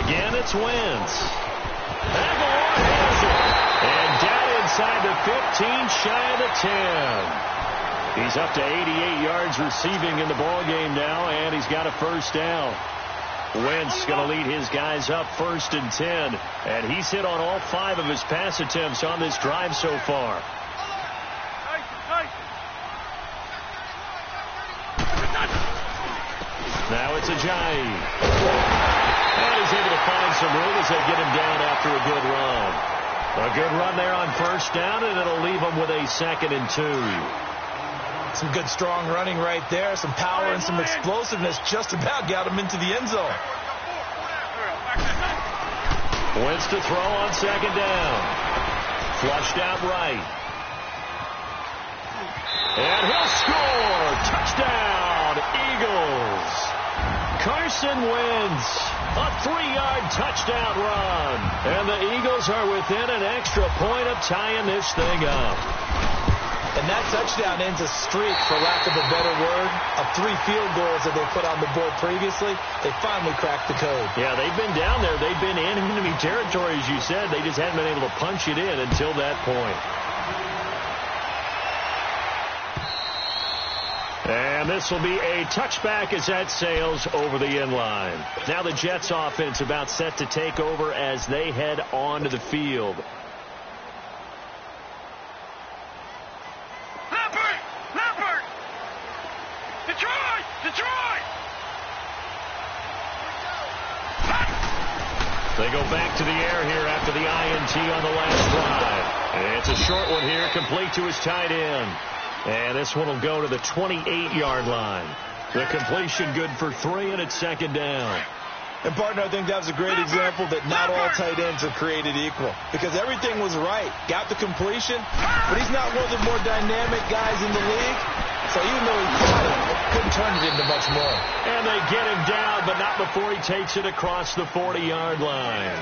Again, it's Wentz. Aguilar has it. And down inside the 15, shy of the 10. He's up to 88 yards receiving in the ball game now, and he's got a 1st down. Wentz going to lead his guys up 1st and 10, and he's hit on all 5 of his pass attempts on this drive so far. Now it's Ajayi. And he's able to find some room as they get him down after a good run. A good run there on 1st down, and it'll leave him with a 2nd and 2. Some good, strong running right there. Some power and some explosiveness just about got him into the end zone. Wentz to throw on 2nd down. Flushed out right. And he'll score. Touchdown, Eagles. Carson Wentz, a 3-yard touchdown run. And the Eagles are within an extra point of tying this thing up. And that touchdown ends a streak, for lack of a better word, of 3 field goals that they put on the board previously. They finally cracked the code. Yeah, they've been down there. They've been in enemy territory, as you said. They just hadn't been able to punch it in until that point. And this will be a touchback as that sails over the inline. Now the Jets offense about set to take over as they head onto the field. They go back to the air here after the INT on the last drive. And it's a short one here, complete to his tight end. And this one will go to the 28-yard line. The completion good for 3, and it's 2nd down. And, partner, I think that was a great example that not all tight ends are created equal. Because everything was right. Got the completion, but he's not one of the more dynamic guys in the league. So even though he caught it, couldn't turn it into much more. And they get him down, but not before he takes it across the 40-yard line.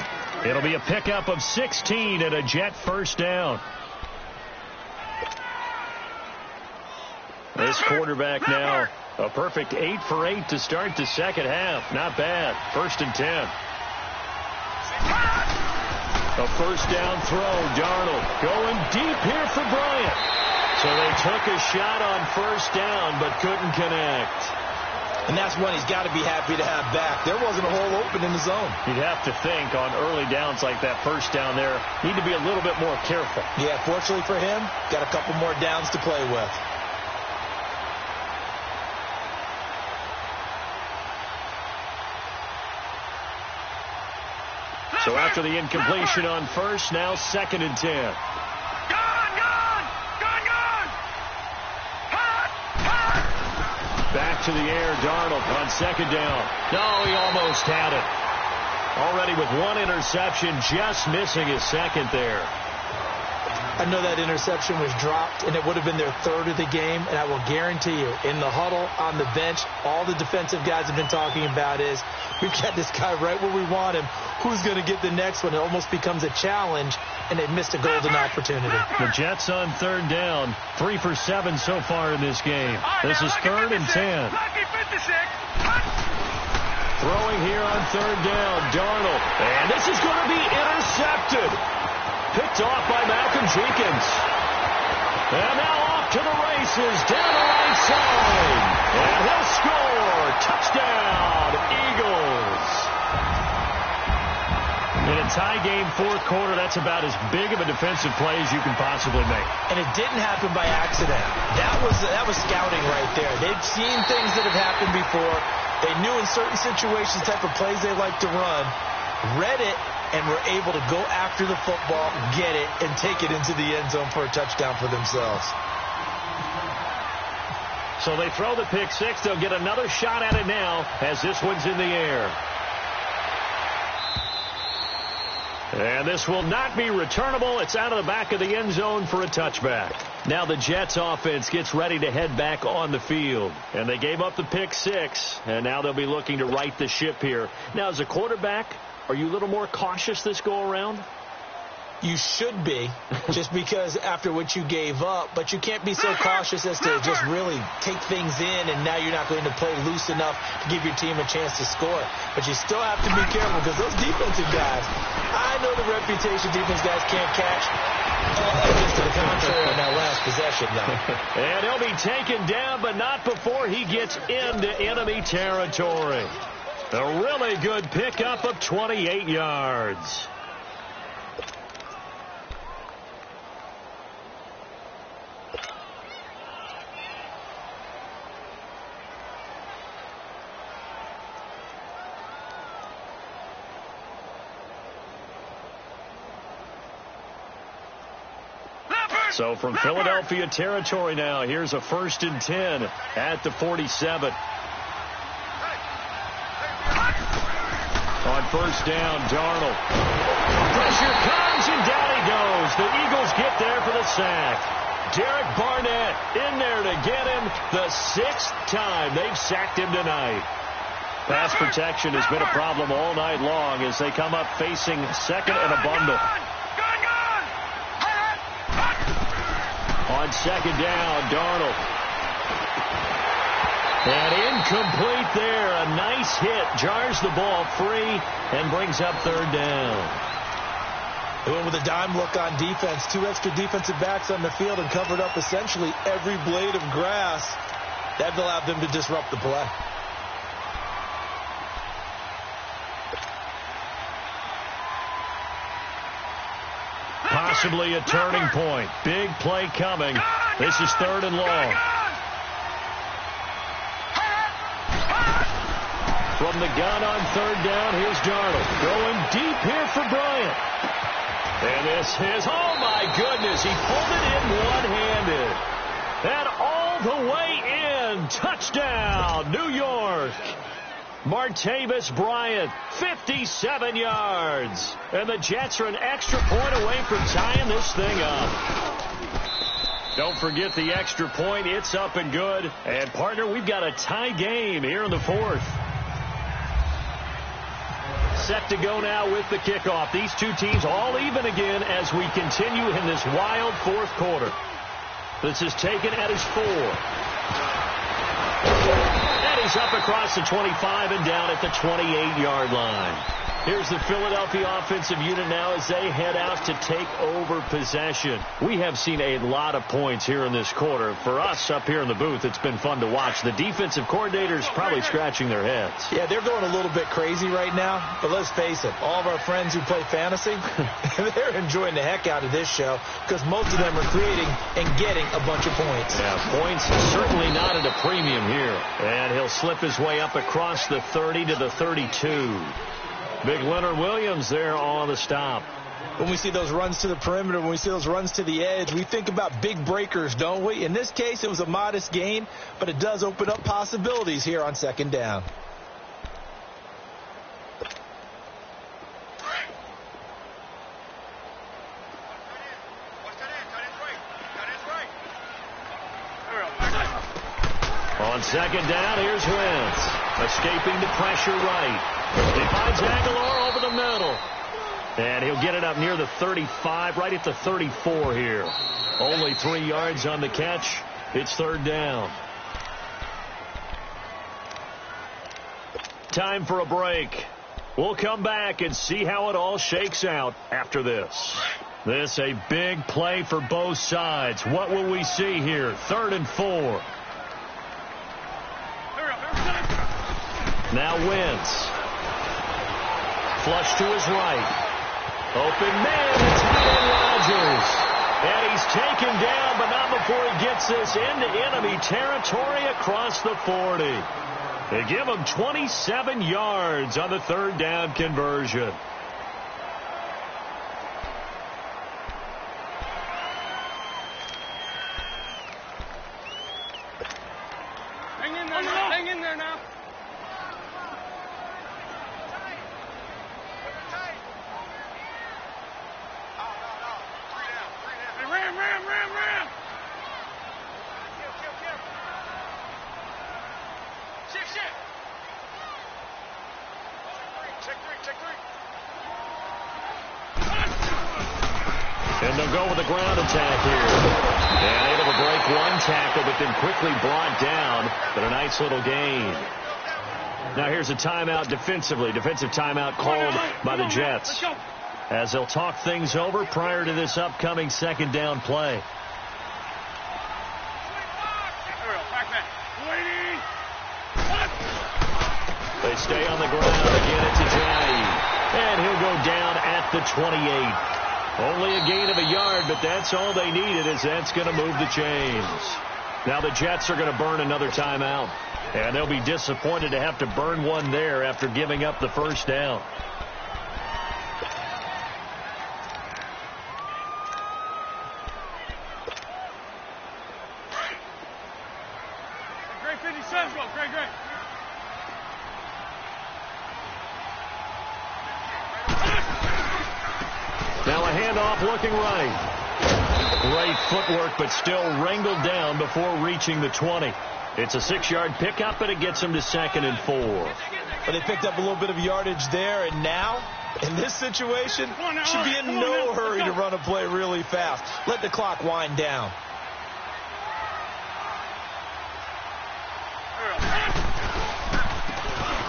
It'll be a pickup of 16 and a Jet 1st down. This quarterback now, a perfect 8 for 8 to start the second half. Not bad. 1st and 10. A 1st down throw. Darnold going deep here for Bryant. So they took a shot on 1st down, but couldn't connect. And that's one he's got to be happy to have back. There wasn't a hole open in the zone. You'd have to think on early downs like that 1st down there, need to be a little bit more careful. Yeah, fortunately for him, got a couple more downs to play with. So after the incompletion on 1st, now 2nd and 10. Back to the air, Darnold on 2nd down. No, he almost had it. Already with 1 interception, just missing his 2nd there. I know that interception was dropped, and it would have been their 3rd of the game, and I will guarantee you, in the huddle, on the bench, all the defensive guys have been talking about is, we've got this guy right where we want him. Who's going to get the next one? It almost becomes a challenge, and they've missed a golden opportunity. The Jets on 3rd down, 3 for 7 so far in this game. This is 3rd and 10. Throwing here on 3rd down, Darnold. And this is going to be intercepted. Picked off by Malcolm Jenkins. And now off to the races, down the right side. And he'll score. Touchdown, Eagles. In a tie game, 4th quarter, that's about as big of a defensive play as you can possibly make. And it didn't happen by accident. That was scouting right there. They've seen things that have happened before. They knew in certain situations type of plays they like to run, read it, and were able to go after the football, get it, and take it into the end zone for a touchdown for themselves. So they throw the pick six. They'll get another shot at it now as this one's in the air. And this will not be returnable. It's out of the back of the end zone for a touchback. Now the Jets offense gets ready to head back on the field. And they gave up the pick six, and now they'll be looking to right the ship here. Now, as a quarterback, are you a little more cautious this go-around? You should be, just because after what you gave up, but you can't be so cautious as to just really take things in, and now you're not going to play loose enough to give your team a chance to score. But you still have to be careful because those defensive guys, I know the reputation defense guys can't catch. Just to the contrary on that last possession, though. And he'll be taken down, but not before he gets into enemy territory. A really good pickup of 28 yards. So from Philadelphia territory now, here's a 1st and 10 at the 47. On first down, Darnold. Pressure comes, and down he goes. The Eagles get there for the sack. Derek Barnett in there to get him the 6th time they've sacked him tonight. Pass protection has been a problem all night long as they come up facing second and a bundle. On second down, Darnold. And incomplete there. A nice hit. Jars the ball free and brings up 3rd down. They went with a dime look on defense. 2 extra defensive backs on the field and covered up essentially every blade of grass. That allowed them to disrupt the play. Possibly a turning point. Big play coming. This is 3rd and long. From the gun on 3rd down, here's Darnold. Going deep here for Bryant. And this is, oh my goodness, he pulled it in one-handed. And all the way in. Touchdown, New York. Martavis Bryant, 57 yards. And the Jets are an extra point away from tying this thing up. Don't forget the extra point. It's up and good. And, partner, we've got a tie game here in the 4th. Set to go now with the kickoff. These two teams all even again as we continue in this wild 4th quarter. This is taken at his 4. And he's up across the 25 and down at the 28-yard line. Here's the Philadelphia offensive unit now as they head out to take over possession. We have seen a lot of points here in this quarter. For us up here in the booth, it's been fun to watch. The defensive coordinators probably scratching their heads. Yeah, they're going a little bit crazy right now. But let's face it, all of our friends who play fantasy, they're enjoying the heck out of this show because most of them are creating and getting a bunch of points. Yeah, points certainly not at a premium here. And he'll slip his way up across the 30 to the 32. Big Leonard Williams there on the stop. When we see those runs to the perimeter, when we see those runs to the edge, we think about big breakers, don't we? In this case, it was a modest gain, but it does open up possibilities here on 2nd down. On 2nd down, here's Wentz. Escaping the pressure right. He finds Aguilar over the middle. And he'll get it up near the 35, right at the 34 here. Only 3 yards on the catch. It's 3rd down. Time for a break. We'll come back and see how it all shakes out after this. This a big play for both sides. What will we see here? 3rd and 4. Now Wentz. Flush to his right. Open man, it's Aaron Rodgers. And he's taken down, but not before he gets this into enemy territory across the 40. They give him 27 yards on the 3rd down conversion. Hang in there now. Ram. Shift. Check three. And they'll go with the ground attack here. And able to break one tackle, but then quickly brought down. But a nice little gain. Now here's a timeout defensively. Defensive timeout called by the Jets, as they'll talk things over prior to this upcoming second down play. They stay on the ground. Again, it's Ajayi. And he'll go down at the 28. Only a gain of a yard, but that's all they needed, as that's going to move the chains. Now the Jets are going to burn another timeout. And they'll be disappointed to have to burn one there after giving up the first down. Great 57, go. Great. Now a handoff looking right. Great footwork, but still wrangled down before reaching the 20. It's a 6-yard pickup, but it gets them to 2nd and 4. Well, they picked up a little bit of yardage there, and now, in this situation, should be in no hurry to run a play really fast. Let the clock wind down.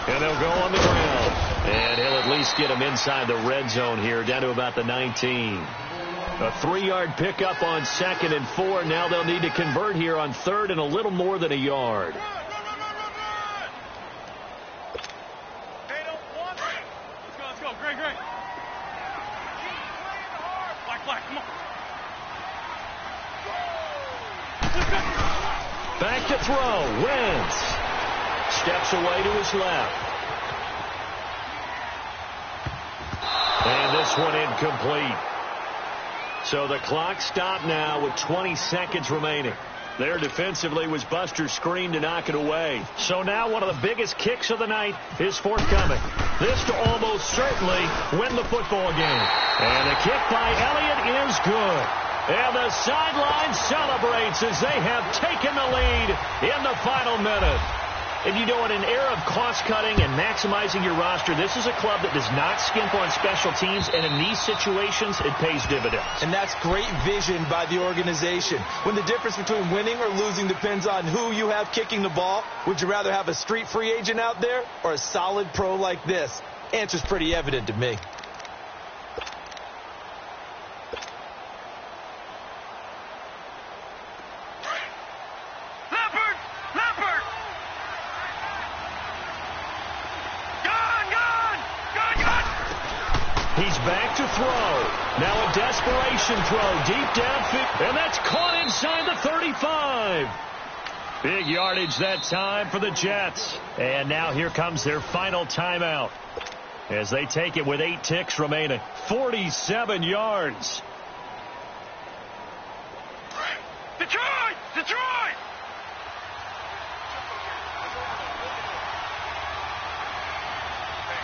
And they'll go on the ground. And he'll at least get him inside the red zone here, down to about the 19. A 3-yard pickup on 2nd and 4. Now they'll need to convert here on 3rd and a little more than a yard. Run. Let's go. Great. Black, come on. Back to throw. Wentz steps away to his left. And this one incomplete. So the clock stopped now with 20 seconds remaining. There defensively was Buster's screen to knock it away. So now one of the biggest kicks of the night is forthcoming. This to almost certainly win the football game. And the kick by Elliott is good. And the sideline celebrates as they have taken the lead in the final minute. And you know, in an era of cost-cutting and maximizing your roster, this is a club that does not skimp on special teams, and in these situations, it pays dividends. And that's great vision by the organization. When the difference between winning or losing depends on who you have kicking the ball, would you rather have a street free agent out there or a solid pro like this? Answer's pretty evident to me. He's back to throw. Now a desperation throw deep downfield, and that's caught inside the 35. Big yardage that time for the Jets. And now here comes their final timeout as they take it with 8 ticks remaining. 47 yards. Detroit!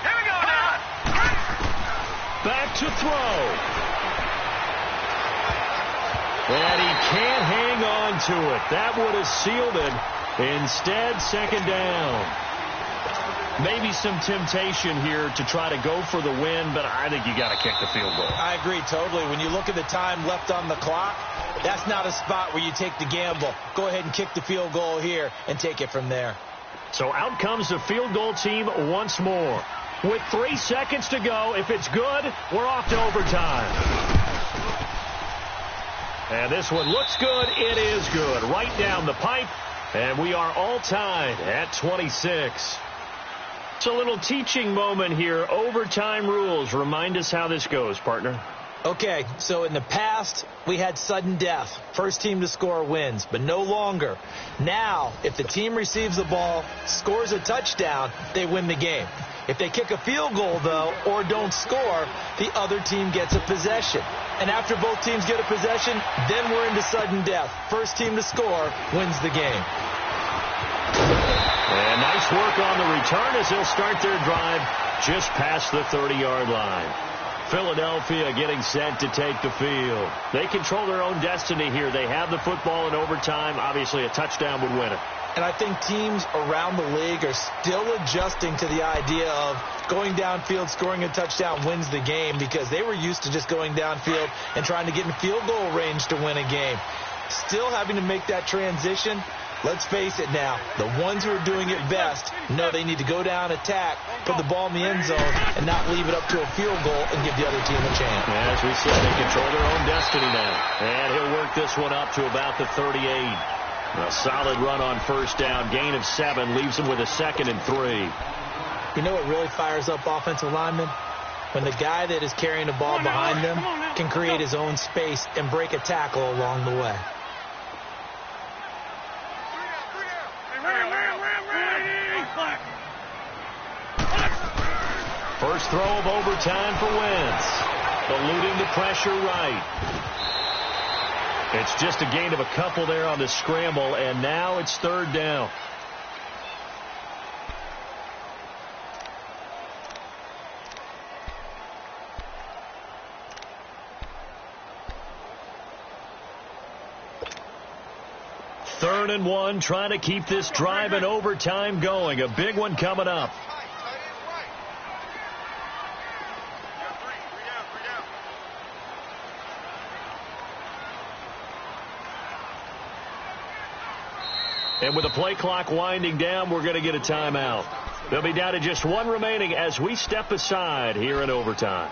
Here we go now. Back to throw. And he can't hang on to it. That would have sealed it. Instead, 2nd down. Maybe some temptation here to try to go for the win, but I think you got to kick the field goal. I agree totally. When you look at the time left on the clock, that's not a spot where you take the gamble. Go ahead and kick the field goal here and take it from there. So out comes the field goal team once more. With 3 seconds to go, if it's good, we're off to overtime. And this one looks good. It is good. Right down the pipe. And we are all tied at 26. It's a little teaching moment here. Overtime rules. Remind us how this goes, partner. Okay, so in the past, we had sudden death. First team to score wins, but no longer. Now, if the team receives the ball, scores a touchdown, they win the game. If they kick a field goal, though, or don't score, the other team gets a possession. And after both teams get a possession, then we're into sudden death. First team to score wins the game. Nice work on the return as they'll start their drive just past the 30-yard line. Philadelphia getting set to take the field. They control their own destiny here. They have the football in overtime. Obviously, a touchdown would win it. And I think teams around the league are still adjusting to the idea of going downfield, scoring a touchdown wins the game, because they were used to just going downfield and trying to get in field goal range to win a game. Still having to make that transition. Let's face it now, the ones who are doing it best know they need to go down, attack, put the ball in the end zone, and not leave it up to a field goal and give the other team a chance. As we said, they control their own destiny now. And he'll work this one up to about the 38. A solid run on first down. Gain of 7 leaves them with a 2nd and 3. You know what really fires up offensive linemen? When the guy that is carrying the ball behind them can create his own space and break a tackle along the way. First throw of overtime for Wentz. Eluding the pressure right. It's just a gain of a couple there on the scramble, and now it's 3rd down. Third and 1, trying to keep this drive in overtime going. A big one coming up. And with the play clock winding down, we're going to get a timeout. They'll be down to just 1 remaining as we step aside here in overtime.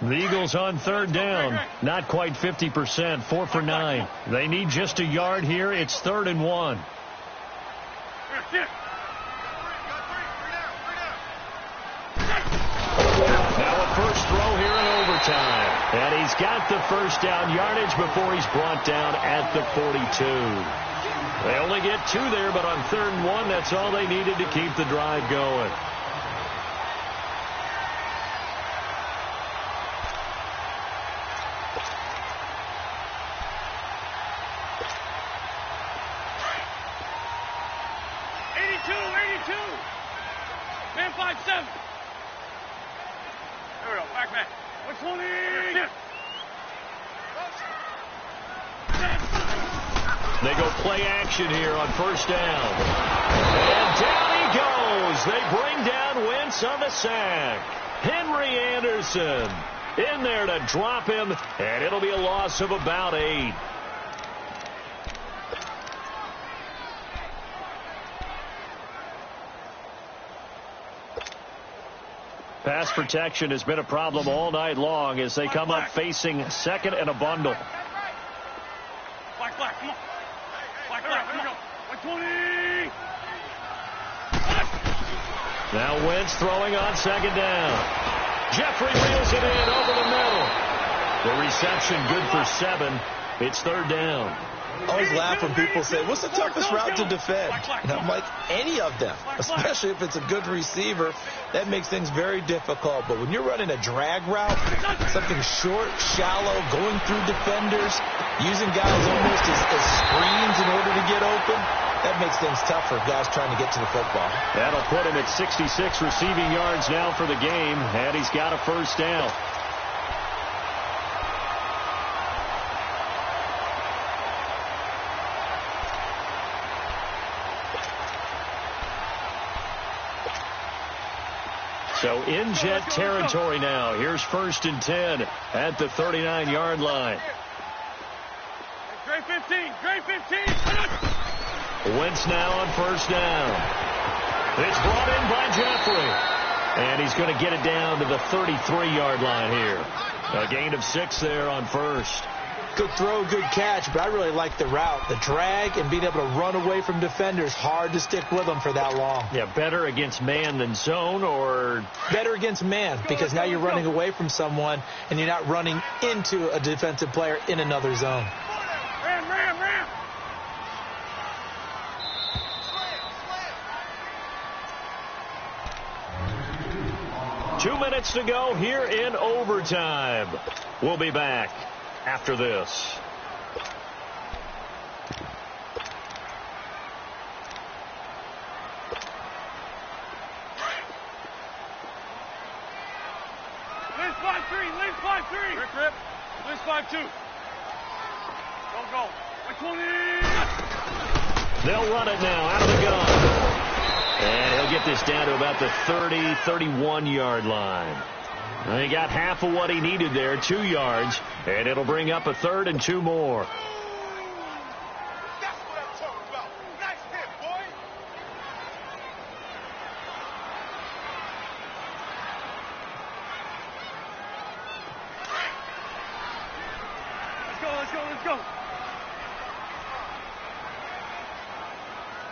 The Eagles on 3rd down. Not quite 50%. 4 for 9. They need just a yard here. It's 3rd and 1. Now a first throw here in overtime. And he's got the first down yardage before he's brought down at the 42. They only get 2 there, but on 3rd and 1, that's all they needed to keep the drive going. Man 5-7. There we go. Back man. 120. They go play action here on first down. And down he goes. They bring down Wentz on the sack. Henry Anderson in there to drop him, and it'll be a loss of about 8. Pass protection has been a problem all night long as they come up facing 2nd and a bundle. Black, come on. Black, come on. 120. Now Wentz throwing on 2nd down. Jeffrey reels it in over the middle. The reception good for 7. It's 3rd down. I always laugh when people say, what's the toughest route to defend? And I'm like, any of them, especially if it's a good receiver. That makes things very difficult. But when you're running a drag route, something short, shallow, going through defenders, using guys almost as screens in order to get open, that makes things tough for guys trying to get to the football. That'll put him at 66 receiving yards now for the game, and he's got a first down. So in Jet territory now. Here's 1st and 10 at the 39-yard line. Gray 15. Gray 15. Wentz now on first down. It's brought in by Jeffrey. And he's going to get it down to the 33-yard line here. A gain of 6 there on first. Good throw, good catch, but I really like the route. The drag and being able to run away from defenders, hard to stick with them for that long. Yeah, better against man than zone, or? Better against man, because now you're running away from someone and you're not running into a defensive player in another zone. Ram. 2 minutes to go here in overtime. We'll be back after this. 5-2. Go. 20. They'll run it now out of the gun. And he'll get this down to about the 30, 31-yard line. He got half of what he needed there, 2 yards, and it'll bring up a 3rd and 2 more. That's what I'm talking about. Nice hit, boy. Let's go.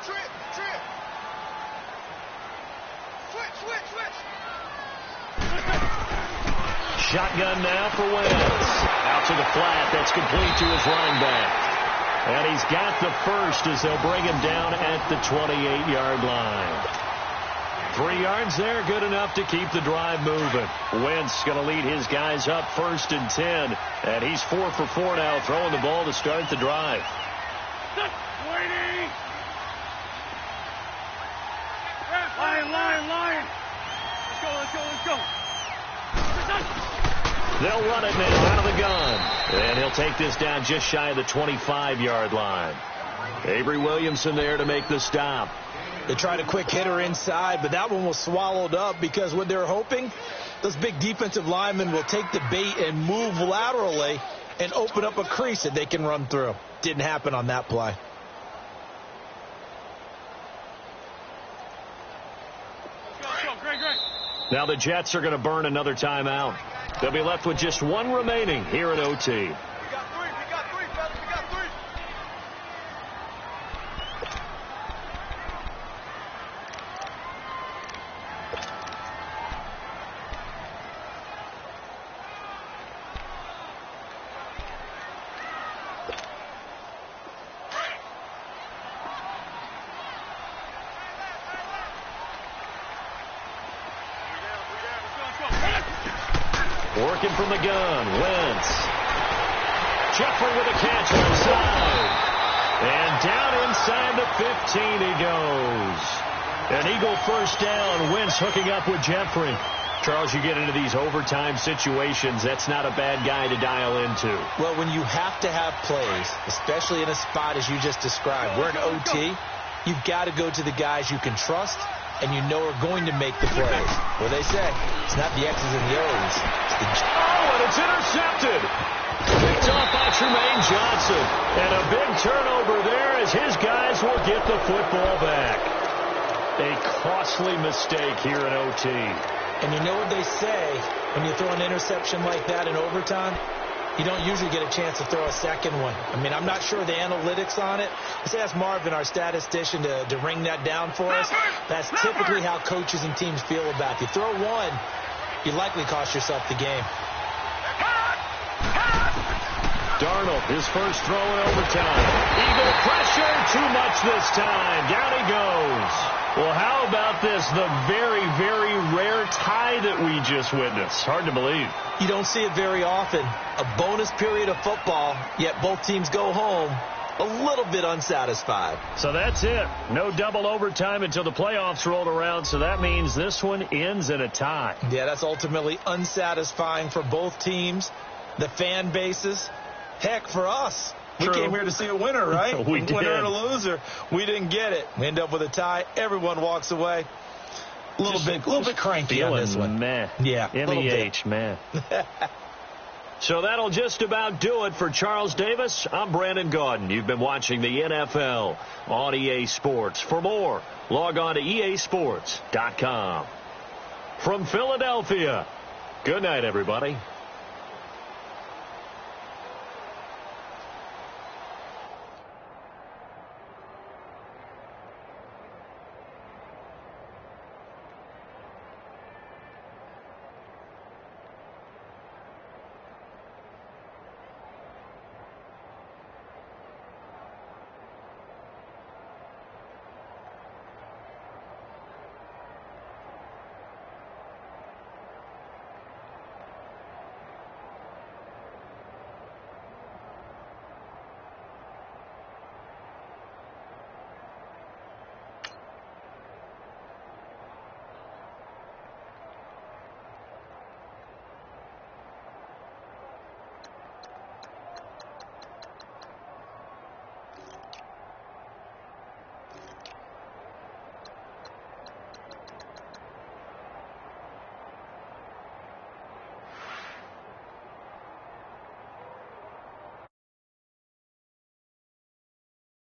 Trip. Switch. Shotgun now for Wentz. Out to the flat. That's complete to his running back. And he's got the first as they'll bring him down at the 28-yard line. 3 yards there, good enough to keep the drive moving. Wentz going to lead his guys up 1st and 10. And he's 4 for 4 now, throwing the ball to start the drive. Waiting. Line. Let's go. They'll run it now out of the gun. And he'll take this down just shy of the 25-yard line. Avery Williamson there to make the stop. They tried a quick hitter inside, but that one was swallowed up because what they're hoping, those big defensive linemen will take the bait and move laterally and open up a crease that they can run through. Didn't happen on that play. Great. Now the Jets are going to burn another timeout. They'll be left with just 1 remaining here at OT. We got 3, fellas. We got 3. Working from the gun, Wentz. Jeffrey with a catch inside. And down inside the 15 he goes. An Eagle first down. Wentz hooking up with Jeffrey. Charles, you get into these overtime situations, that's not a bad guy to dial into. Well, when you have to have plays, especially in a spot as you just described, we're in OT, you've got to go to the guys you can trust and you know are going to make the plays. Well, they say it's not the X's and the O's. And it's intercepted. Picked off by Tremaine Johnson. And a big turnover there as his guys will get the football back. A costly mistake here in OT. And you know what they say, when you throw an interception like that in overtime, you don't usually get a chance to throw a second one. I mean, I'm not sure the analytics on it. Let's ask Marvin, our statistician, to ring that down for us. That's typically how coaches and teams feel about it. If you throw one, you likely cost yourself the game. Darnold, his first throw in overtime. Eagle pressure, too much this time. Down he goes. Well, how about this? The very, very rare tie that we just witnessed. Hard to believe. You don't see it very often. A bonus period of football, yet both teams go home a little bit unsatisfied. So that's it. No double overtime until the playoffs rolled around, so that means this one ends in a tie. Yeah, that's ultimately unsatisfying for both teams, the fan bases. Heck, for us. True. We came here to see a winner, right? We did. Winner and a loser. We didn't get it. We end up with a tie. Everyone walks away. A little bit cranky on this one. Meh. Yeah, MEH, man. So that'll just about do it for Charles Davis. I'm Brandon Gaudin. You've been watching the NFL on EA Sports. For more, log on to easports.com. From Philadelphia, good night, everybody.